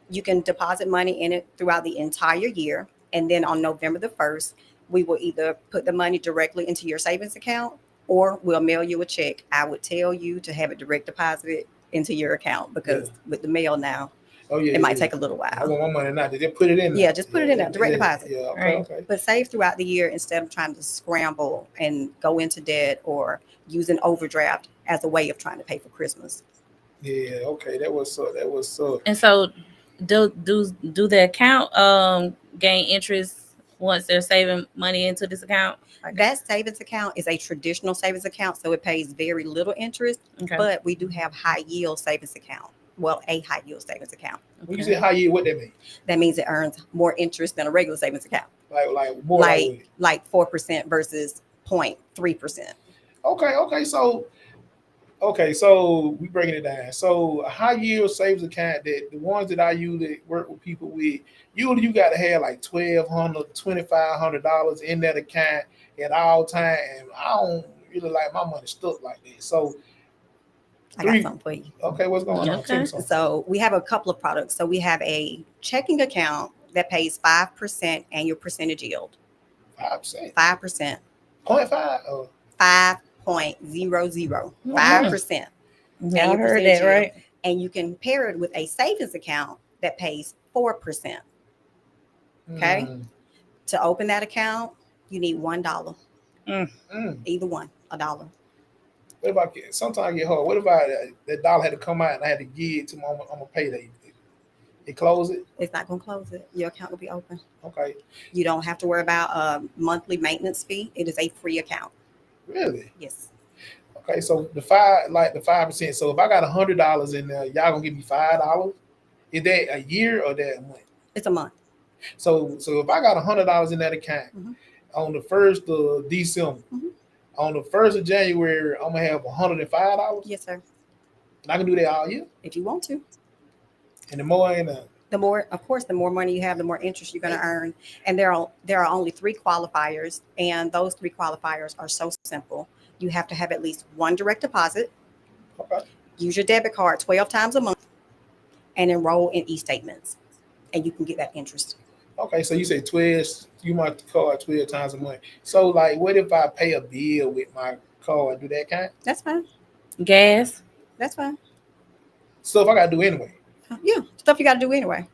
You can deposit money in it throughout the entire year. And then on November the 1st, we will either put the money directly into your savings account or we'll mail you a check. I would tell you to have it direct deposited into your account because with the mail now, it might take a little while. I want my money now. Just put it in there. Yeah, just put it in there, direct deposit. Yeah, okay. But save throughout the year instead of trying to scramble and go into debt or use an overdraft as a way of trying to pay for Christmas. Yeah, okay. That was so. And so do the account gain interest once they're saving money into this account? That savings account is a traditional savings account, so it pays very little interest. Okay. But we do have high yield savings account. Well, a high yield savings account. When you say high yield, what that mean? That means it earns more interest than a regular savings account. Like more like 4% versus 0.3%. Okay, so we breaking it down. So a high yield savings account, that the ones that I usually work with people with, usually you got to have like $1,200, $2,500 in that account at all time. And I don't really like my money stuck like that. So I got something for you. Okay, what's going on? Tell me something. So we have a couple of products. So we have a checking account that pays 5% annual percentage yield. 5%. 5%. 0.5. 5.00. 5%. Y'all heard that, right? And you can pair it with a savings account that pays 4%. Okay. To open that account, you need $1. Either one, $1. What about sometimes I get hard? What about that dollar had to come out and I had to give it to my I'm gonna pay that? It close it? It's not gonna close it. Your account will be open. Okay. You don't have to worry about a monthly maintenance fee. It is a free account. Really? Yes. Okay, so the 5%. So if I got $100 in there, y'all gonna give me $5? Is that a year or that a month? It's a month. So if I got $100 in that account on the 1st of December, on the 1st of January, I'm gonna have $105. Yes, sir. And I can do that all year if you want to. And the more of course, the more money you have, the more interest you're going to earn. And there are only 3 qualifiers, and those 3 qualifiers are so simple. You have to have at least 1 direct deposit. Okay. Use your debit card 12 times a month, and enroll in e-statements, and you can get that interest. Okay, so you say 12. You might card 12 times a month. So, like, what if I pay a bill with my card? Do that count? That's fine. Gas? That's fine. Stuff I gotta do anyway. Yeah, stuff you gotta do anyway.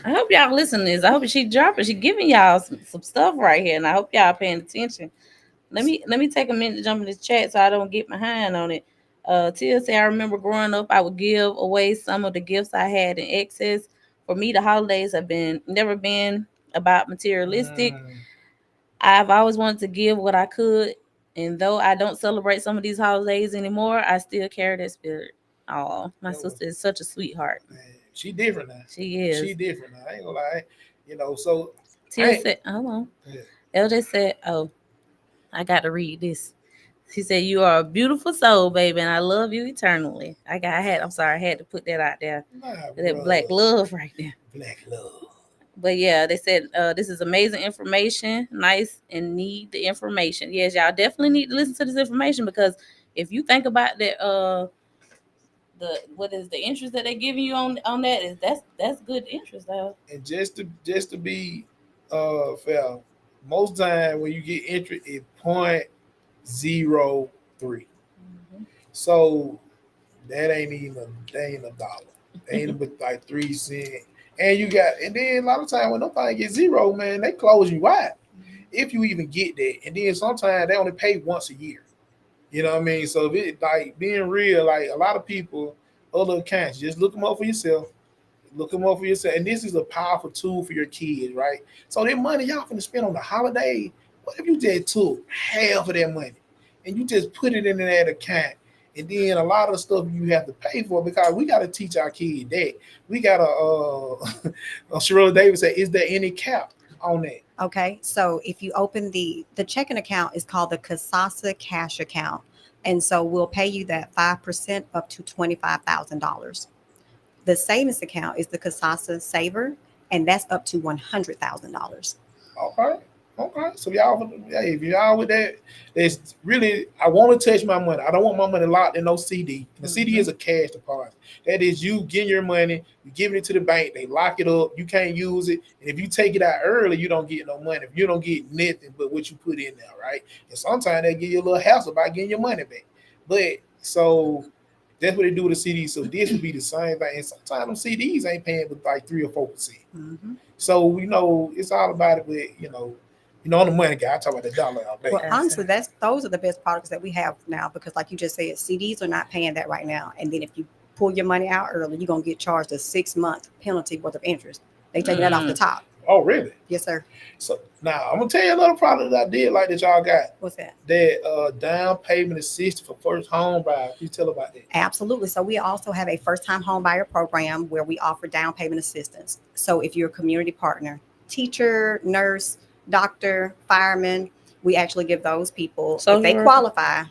I hope y'all listen to this. I hope she dropping. She giving y'all some stuff right here, and I hope y'all paying attention. Let me take a minute to jump in this chat so I don't get behind on it. Tia say, I remember growing up, I would give away some of the gifts I had in excess. For me, the holidays have never been about materialistic. I've always wanted to give what I could, and though I don't celebrate some of these holidays anymore, I still carry that spirit. Oh, my sister is such a sweetheart. Man, she different now. She is. She different now. I ain't gonna lie. So Tia said, hold on. Yeah. LJ said, oh, I got to read this. He said, you are a beautiful soul, baby, and I love you eternally. I had to put that out there. That black love right there. Black love. But yeah, they said this is amazing information, nice, and need the information. Yes, y'all definitely need to listen to this information, because if you think about that, the interest that they're giving you on that that's good interest though. And just to be fair, most time when you get interest, it's 0.03. So that ain't even a dollar. That ain't but like 3 cents. And then a lot of time when nobody get zero, man, they close you out if you even get that. And then sometimes they only pay once a year. You know what I mean? So if it, like, being real, like, a lot of people, other accounts, just look them up for yourself. And this is a powerful tool for your kids, right? So that money y'all finna spend on the holiday, what if you just took half of that money and you just put it in that account? And then a lot of the stuff you have to pay for, because we got to teach our kids that. We got to, Sherelle Davis said, is there any cap on that? Okay, so if you open the checking account is called the Kasasa Cash Account. And so we'll pay you that 5% up to $25,000. The savings account is the Kasasa Saver, and that's up to $100,000. Okay. So if y'all with that, it's really, I want to touch my money. I don't want my money locked in no CD. The CD is a cash deposit. That is you getting your money, you giving it to the bank, they lock it up, you can't use it. And if you take it out early, you don't get no money. If you don't get nothing but what you put in there, right? And sometimes they give you a little hassle about getting your money back. But so that's what they do with the CDs. So this would be the same thing. And sometimes them CDs ain't paying but like 3 or 4%. So it's all about it. But on the money guy, I talk about the dollar all day. Well, honestly, those are the best products that we have now, because like you just said, CDs are not paying that right now. And then if you pull your money out early, you're gonna get charged a 6-month penalty worth of interest. They take that off the top. Oh, really? Yes, sir. So now I'm gonna tell you another product that I did like that y'all got. What's that? That down payment assistance for first home buyer. Can you tell about that? Absolutely. So we also have a first-time home buyer program where we offer down payment assistance. So if you're a community partner, teacher, nurse, doctor, fireman, we actually give those people, if they qualify,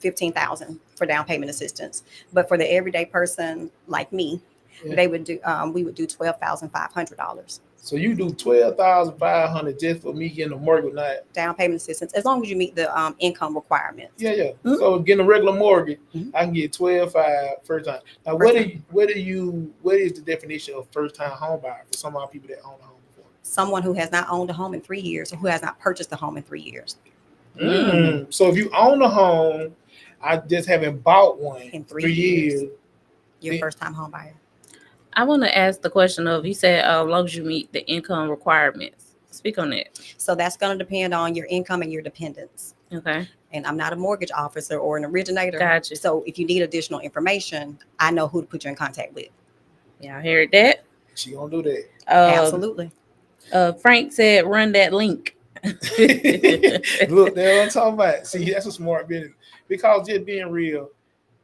$15,000 for down payment assistance. But for the everyday person like me, they would do we would do $12,500. So you do 12,500 just for me getting a mortgage, not down payment assistance, as long as you meet the income requirements. Yeah. Mm-hmm. So getting a regular mortgage, I can get 12,500 first time. Now, what is the definition of first time home buyer for some of our people that own a home before? Someone who has not owned a home in 3 years or who has not purchased a home in 3 years. So if you own a home, I just haven't bought one in 3 years. You're first time home buyer. I want to ask the question of, you said as long as you meet the income requirements. Speak on that. So that's going to depend on your income and your dependents. Okay. And I'm not a mortgage officer or an originator. Gotcha. So if you need additional information, I know who to put you in contact with. Y'all heard that? She gonna do that. Absolutely. Frank said, run that link. Look, that's what I'm talking about. See, that's a smart business. Because just being real,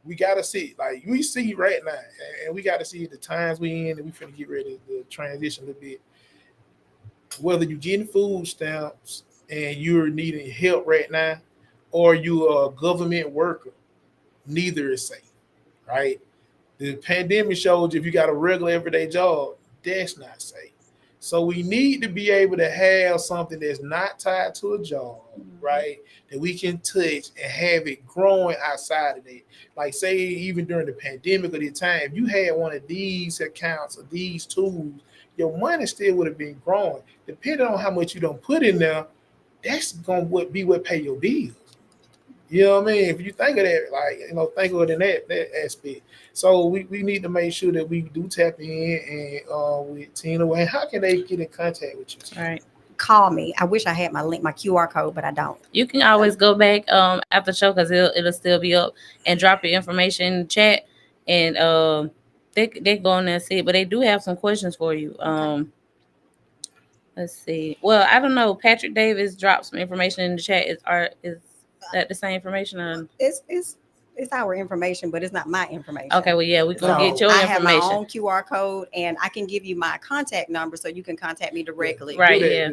we gotta see, like we see right now, and we gotta see the times we in, and we finna get ready to transition a little bit. Whether you're getting food stamps and you're needing help right now, or you're a government worker, neither is safe, right? The pandemic showed you if you got a regular everyday job, that's not safe. So we need to be able to have something that's not tied to a job, right? That we can touch and have it growing outside of it. Like say even during the pandemic or the time, if you had one of these accounts or these tools, your money still would have been growing. Depending on how much you don't put in there, that's gonna be what pay your bills. You know what I mean? If you think of that, like, think of it in that aspect. So we need to make sure that we do tap in and with Tina. And how can they get in contact with you? All right. Call me. I wish I had my link, my QR code, but I don't. You can always go back after the show because it'll still be up, and drop your information in the chat, and they go on there and see it. But they do have some questions for you. Let's see. Well, I don't know. Patrick Davis dropped some information in the chat. Is that the same information? Or? It's our information, but it's not my information. Okay, well, yeah, we're going to get your information. I have my own QR code, and I can give you my contact number so you can contact me directly. Right, yeah.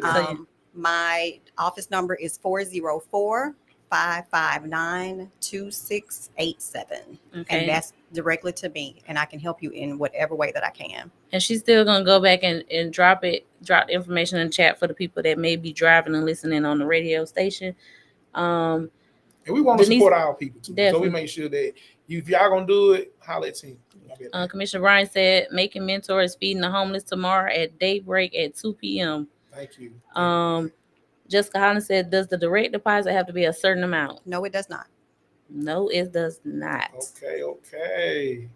My office number is 404-559-2687. Okay. And that's directly to me, and I can help you in whatever way that I can. And she's still going to go back and drop the information in the chat for the people that may be driving and listening on the radio station. And we want to support our people too. Definitely. So we make sure that if y'all gonna do it, holler at Team. Commissioner Ryan said, making mentors feeding the homeless tomorrow at daybreak at 2 p.m. Thank you. Jessica Holland said, does the direct deposit have to be a certain amount? No, it does not. No, it does not. Okay.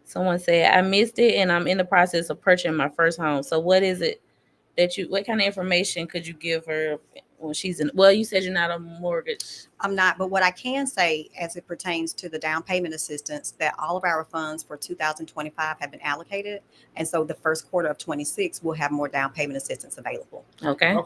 Someone said, I missed it and I'm in the process of purchasing my first home. So what is it what kind of information could you give her when she's in? Well, you said you're not a mortgage. I'm not, but what I can say as it pertains to the down payment assistance, that all of our funds for 2025 have been allocated. And so the first quarter of 26 will have more down payment assistance available. Okay.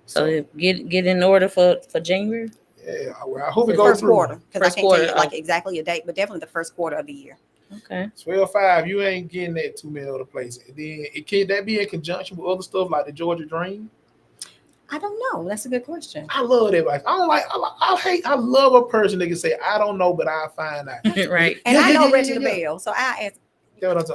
So get in order for January. Yeah, I hope it goes through. First quarter, because I can't tell you like exactly a date, but definitely the first quarter of the year. Okay. 12.5, you ain't getting that $2 million other place. And then can that be in conjunction with other stuff like the Georgia Dream? I don't know. That's a good question. I love that. Like, I love a person that can say, I don't know, but I'll find out. Right. And I know Reggie the Bell, so I asked. You got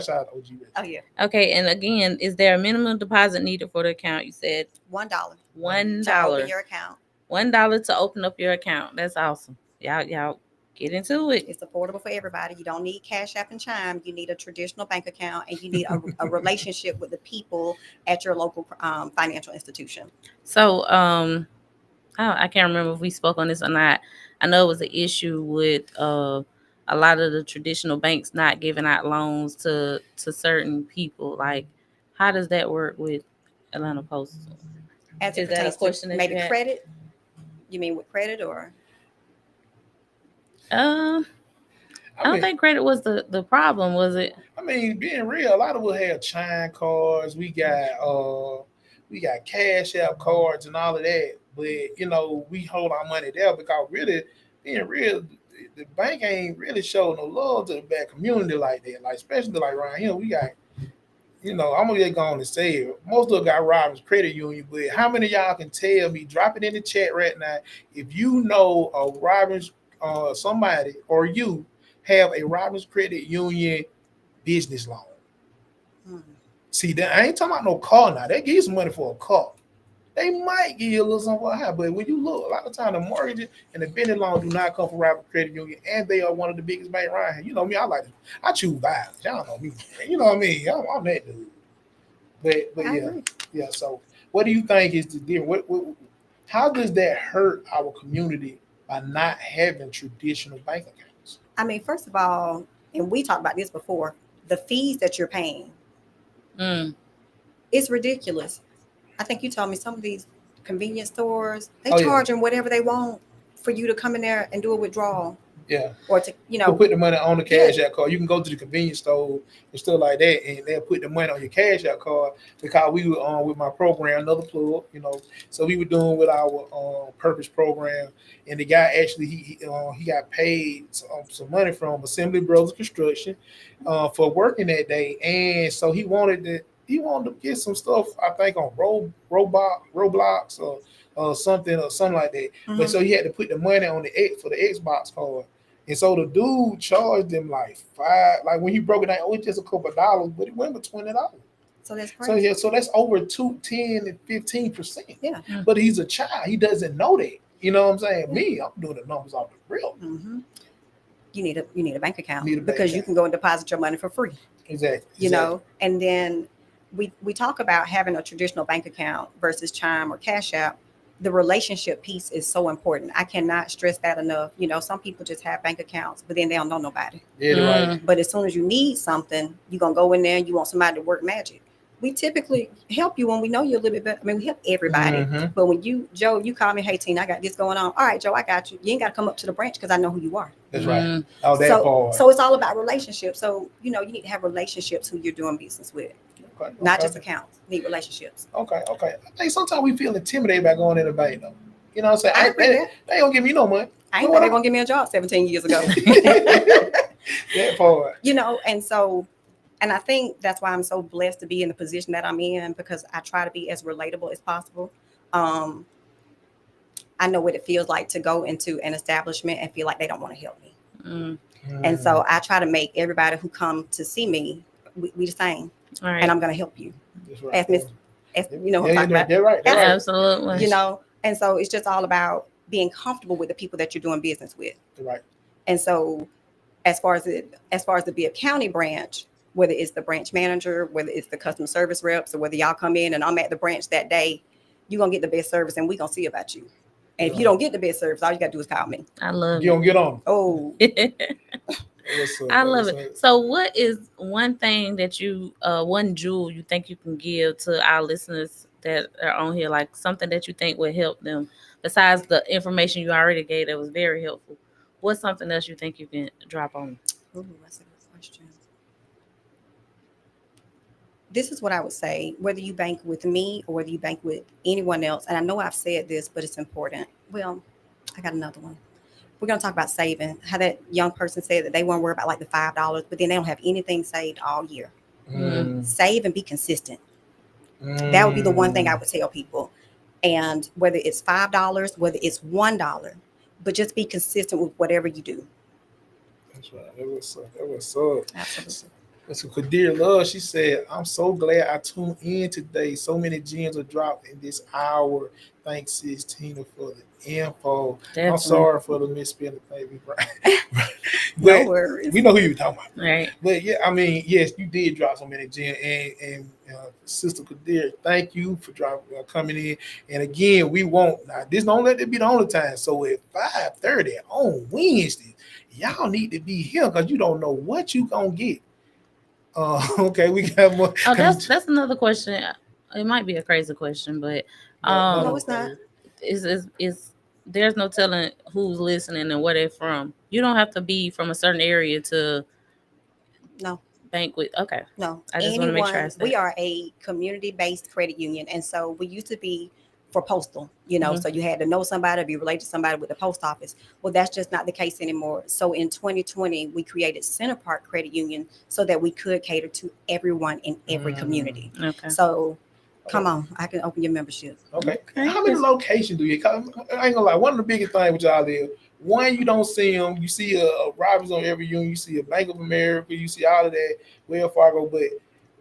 shout out to OG Reggie. Oh yeah. Okay, and again, is there a minimum deposit needed for the account? You said $1. $1 to open your account. $1 to open up your account. That's awesome. Y'all get into it. It's affordable for everybody. You don't need Cash App and Chime. You need a traditional bank account, and you need a relationship with the people at your local financial institution. So, I can't remember if we spoke on this or not. I know it was an issue with a lot of the traditional banks not giving out loans to certain people. Like, how does that work with Atlanta Post? As it pertains to maybe credit? You mean with credit or? I I don't think credit was the problem, was it? I mean, being real, a lot of us have Chime cards. We got Cash App cards and all of that. But you know, we hold our money there because really, being real, the bank ain't really showing no love to the black community like that. Like especially like around here, we got. You know, I'm gonna get going to say it. Most of them got Robbins Credit Union, but how many of y'all can tell me? Drop it in the chat right now. If you know a Robbins, somebody or you have a Robbins Credit Union business loan. See, that I ain't talking about no car now. They give you some money for a car. They might give you a little something high, but when you look, a lot of time the mortgages and the business loan do not come from Robbins Credit Union, and they are one of the biggest banks around here. You know me, I choose violence. Y'all know me. You know what I mean? I'm that dude. But yeah. So, what do you think is the difference? How does that hurt our community by not having traditional bank accounts? I mean, first of all, and we talked about this before, the fees that you're paying, it's ridiculous. I think you told me some of these convenience stores, they charge them whatever they want for you to come in there and do a withdrawal. Yeah. Or to, to put the money on the cash out card. You can go to the convenience store and stuff like that, and they'll put the money on your cash out card because we were on with my program, another plug, you know. So we were doing with our purpose program, and the guy actually he got paid some money from Assembly Brothers Construction for working that day, and so he wanted to get some stuff, I think on Roblox or something like that. But so he had to put the money on for the Xbox card. And so the dude charged them like $5, like when he broke it down, it was just a couple of dollars, but it went for $20. So that's crazy. So that's over 10 and 15%. Yeah. But he's a child. He doesn't know that. You know what I'm saying? Yeah. Me, I'm doing the numbers off the real. You need a bank account because you can go and deposit your money for free. Exactly. You know, and then we talk about having a traditional bank account versus Chime or Cash App. The relationship piece is so important. I cannot stress that enough. You know, some people just have bank accounts, but then they don't know nobody. Yeah, right. But as soon as you need something, you're going to go in there and you want somebody to work magic. We typically help you when we know you a little bit better. I mean, we help everybody. But when you call me, hey, Tina, I got this going on. All right, Joe, I got you. You ain't got to come up to the branch because I know who you are. That's right. Oh, that part. So it's all about relationships. So, you know, you need to have relationships who you're doing business with. Okay. Not just accounts, need relationships. Okay. I think sometimes we feel intimidated by going in the bank, though. You know what I'm saying? They don't give me no money. I ain't they're going to give me a job 17 years ago. That part. You know, and I think that's why I'm so blessed to be in the position that I'm in, because I try to be as relatable as possible. I know what it feels like to go into an establishment and feel like they don't want to help me. And so I try to make everybody who come to see me, we the same. Right. And I'm going to help you. Right. As you know, they're right. Absolutely. You know, and so it's just all about being comfortable with the people that you're doing business with. Right. And so, as far as the Bibb County branch, whether it's the branch manager, whether it's the customer service reps, or whether y'all come in and I'm at the branch that day, you're gonna get the best service, and we're gonna see about you. And if you don't get the best service, all you gotta do is call me. I love you. Don't get on. Oh. I love it. So what is one thing that you one jewel you think you can give to our listeners that are on here, like something that you think would help them besides the information you already gave that was very helpful? What's something else you think you can drop on? Ooh, that's a good question. This is what I would say, whether you bank with me or whether you bank with anyone else, and I know I've said this, but it's important. Well, I got another one. We're going to talk about saving, how that young person said that they weren't worried about like the $5, but then they don't have anything saved all year. Save and be consistent. That would be the one thing I would tell people. And whether it's $5, whether it's $1, but just be consistent with whatever you do. That's right. That was so. Absolutely. So Kadir Love, she said, I'm so glad I tuned in today. So many gems are dropped in this hour. Thanks, Sis Tina, for the info. Definitely. I'm sorry for the misspelling, baby. No worries. We know who you're talking about. Right. But yeah, I mean, yes, you did drop so many gems. And Sister Kadir, thank you for coming in. And again, we won't. Now, this don't let it be the only time. So at 5:30 on Wednesday, y'all need to be here because you don't know what you going to get. Okay, we got more. Oh, that's another question. It might be a crazy question, but no, it's not. Is there's no telling who's listening and where they're from. You don't have to be from a certain area to No. banquet. Okay. No, I just want to make sure I anyone. said. We are a community-based credit union, and so we used to be for postal. You know, Mhm. so you had to know somebody, be related to somebody with the post office. Well, that's just not the case anymore. So in 2020, we created Center Park Credit Union so that we could cater to everyone in every community. Okay. So, come on, I can open your membership. Okay. How many locations do you? I ain't gonna lie. One of the biggest things with y'all is one, you don't see them. You see a Robbins on every union. You see a Bank of America. You see all of that, Wells Fargo, but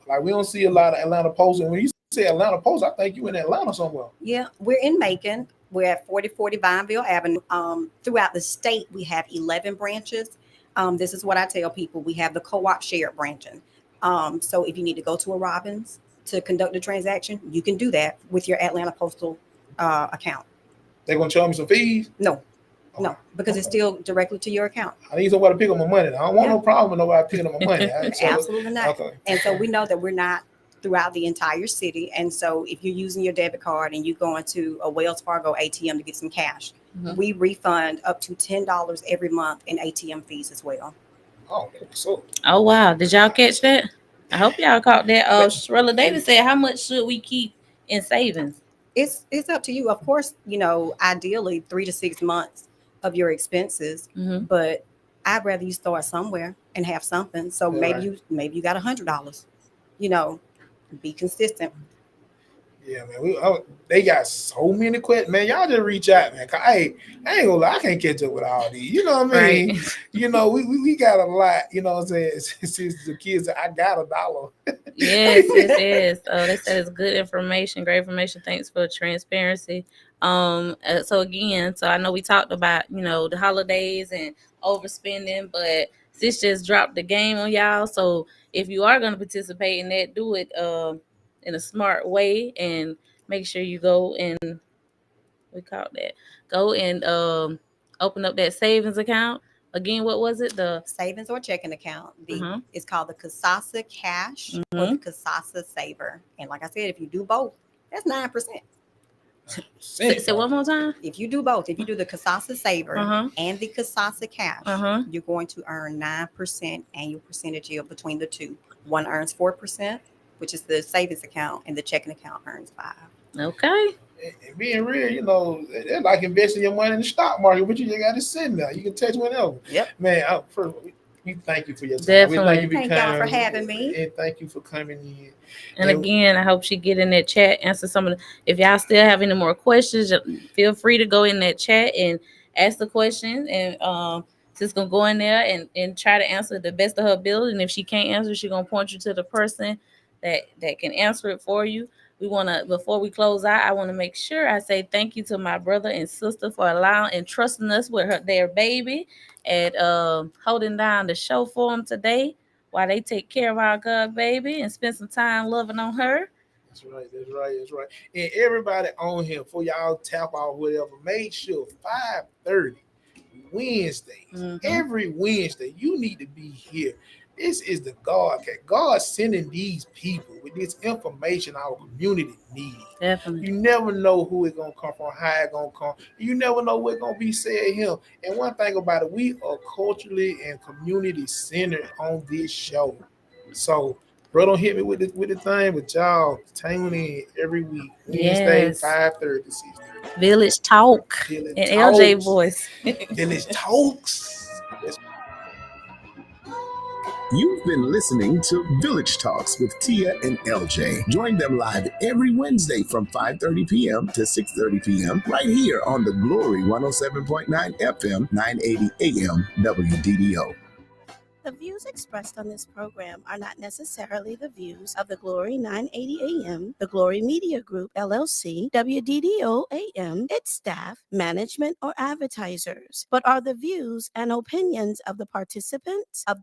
like we don't see a lot of Atlanta Post. And when you say Atlanta Post, I think you in Atlanta somewhere. Yeah, we're in Macon. We're at 4040 Vineville Avenue. Throughout the state, we have 11 branches. This is what I tell people. We have the co-op shared branching. So if you need to go to a Robbins to conduct a transaction, you can do that with your Atlanta Postal account. They gonna charge me some fees? No, no, because it's still directly to your account. I need somebody to pick up my money. I don't want no problem with nobody picking up my money. Absolutely not. Okay. And so we know that we're not throughout the entire city. And so if you're using your debit card and you're going to a Wells Fargo ATM to get some cash, we refund up to $10 every month in ATM fees as well. Oh wow! Did y'all catch that? I hope y'all caught that. Shrella Davis said, "How much should we keep in savings?" It's up to you. Of course, you know, ideally 3 to 6 months of your expenses, but I'd rather you start somewhere and have something. So maybe you got $100. You know, be consistent. Yeah, man. They got so many questions, man. Y'all just reach out, man. I ain't gonna lie, I can't catch up with all these. You know what I mean? Right. You know, we got a lot. You know what I'm saying? Since the kids, I got $1. Yes. They said it's good information, great information. Thanks for transparency. So again, I know we talked about the holidays and overspending, but sis just dropped the game on y'all. So if you are going to participate in that, do it in a smart way and make sure you go and open up that savings account. Again, what was it? The savings or checking account. It's called the Kasasa Cash or the Kasasa Saver. And like I said, if you do both, that's 9%. Say one more time. If you do both, if you do the Kasasa Saver and the Kasasa Cash, you're going to earn 9% annual percentage yield between the two. One earns 4%, which is the savings account, and the checking account earns 5%. Okay. And being real, you know, they're like investing your money in the stock market, but you just got to sit there. You can touch whenever. Yep. Man, we thank you for your time. Definitely. Thank y'all for having me. And thank you for coming in. And again, I hope she get in that chat, answer some of the. If y'all still have any more questions, feel free to go in that chat and ask the question. And she's gonna go in there and try to answer the best of her ability. And if she can't answer, she's gonna point you to the person that can answer it for you. We wanna, before we close out, I wanna make sure I say thank you to my brother and sister for allowing and trusting us with their baby and holding down the show for them today while they take care of our God baby and spend some time loving on her. That's right. And everybody on here, for y'all tap out whatever, make sure 5:30 Wednesdays, every Wednesday, you need to be here. This is the God sending these people with this information our community needs. Definitely. You never know who it's gonna come from, how it's gonna come. You never know what's gonna be said here. And one thing about it, we are culturally and community centered on this show. So, bro, don't hit me with the thing, but y'all tune in every week, Wednesday, 5:30 to 6:30. Village Talk Village and Talks. LJ voice. Village Talks. You've been listening to Village Talks with Tia and LJ. Join them live every Wednesday from 5:30 p.m. to 6:30 p.m. right here on the Glory 107.9 FM, 980 AM, WDDO. The views expressed on this program are not necessarily the views of the Glory 980 AM, the Glory Media Group, LLC, WDDO AM, its staff, management, or advertisers, but are the views and opinions of the participants of the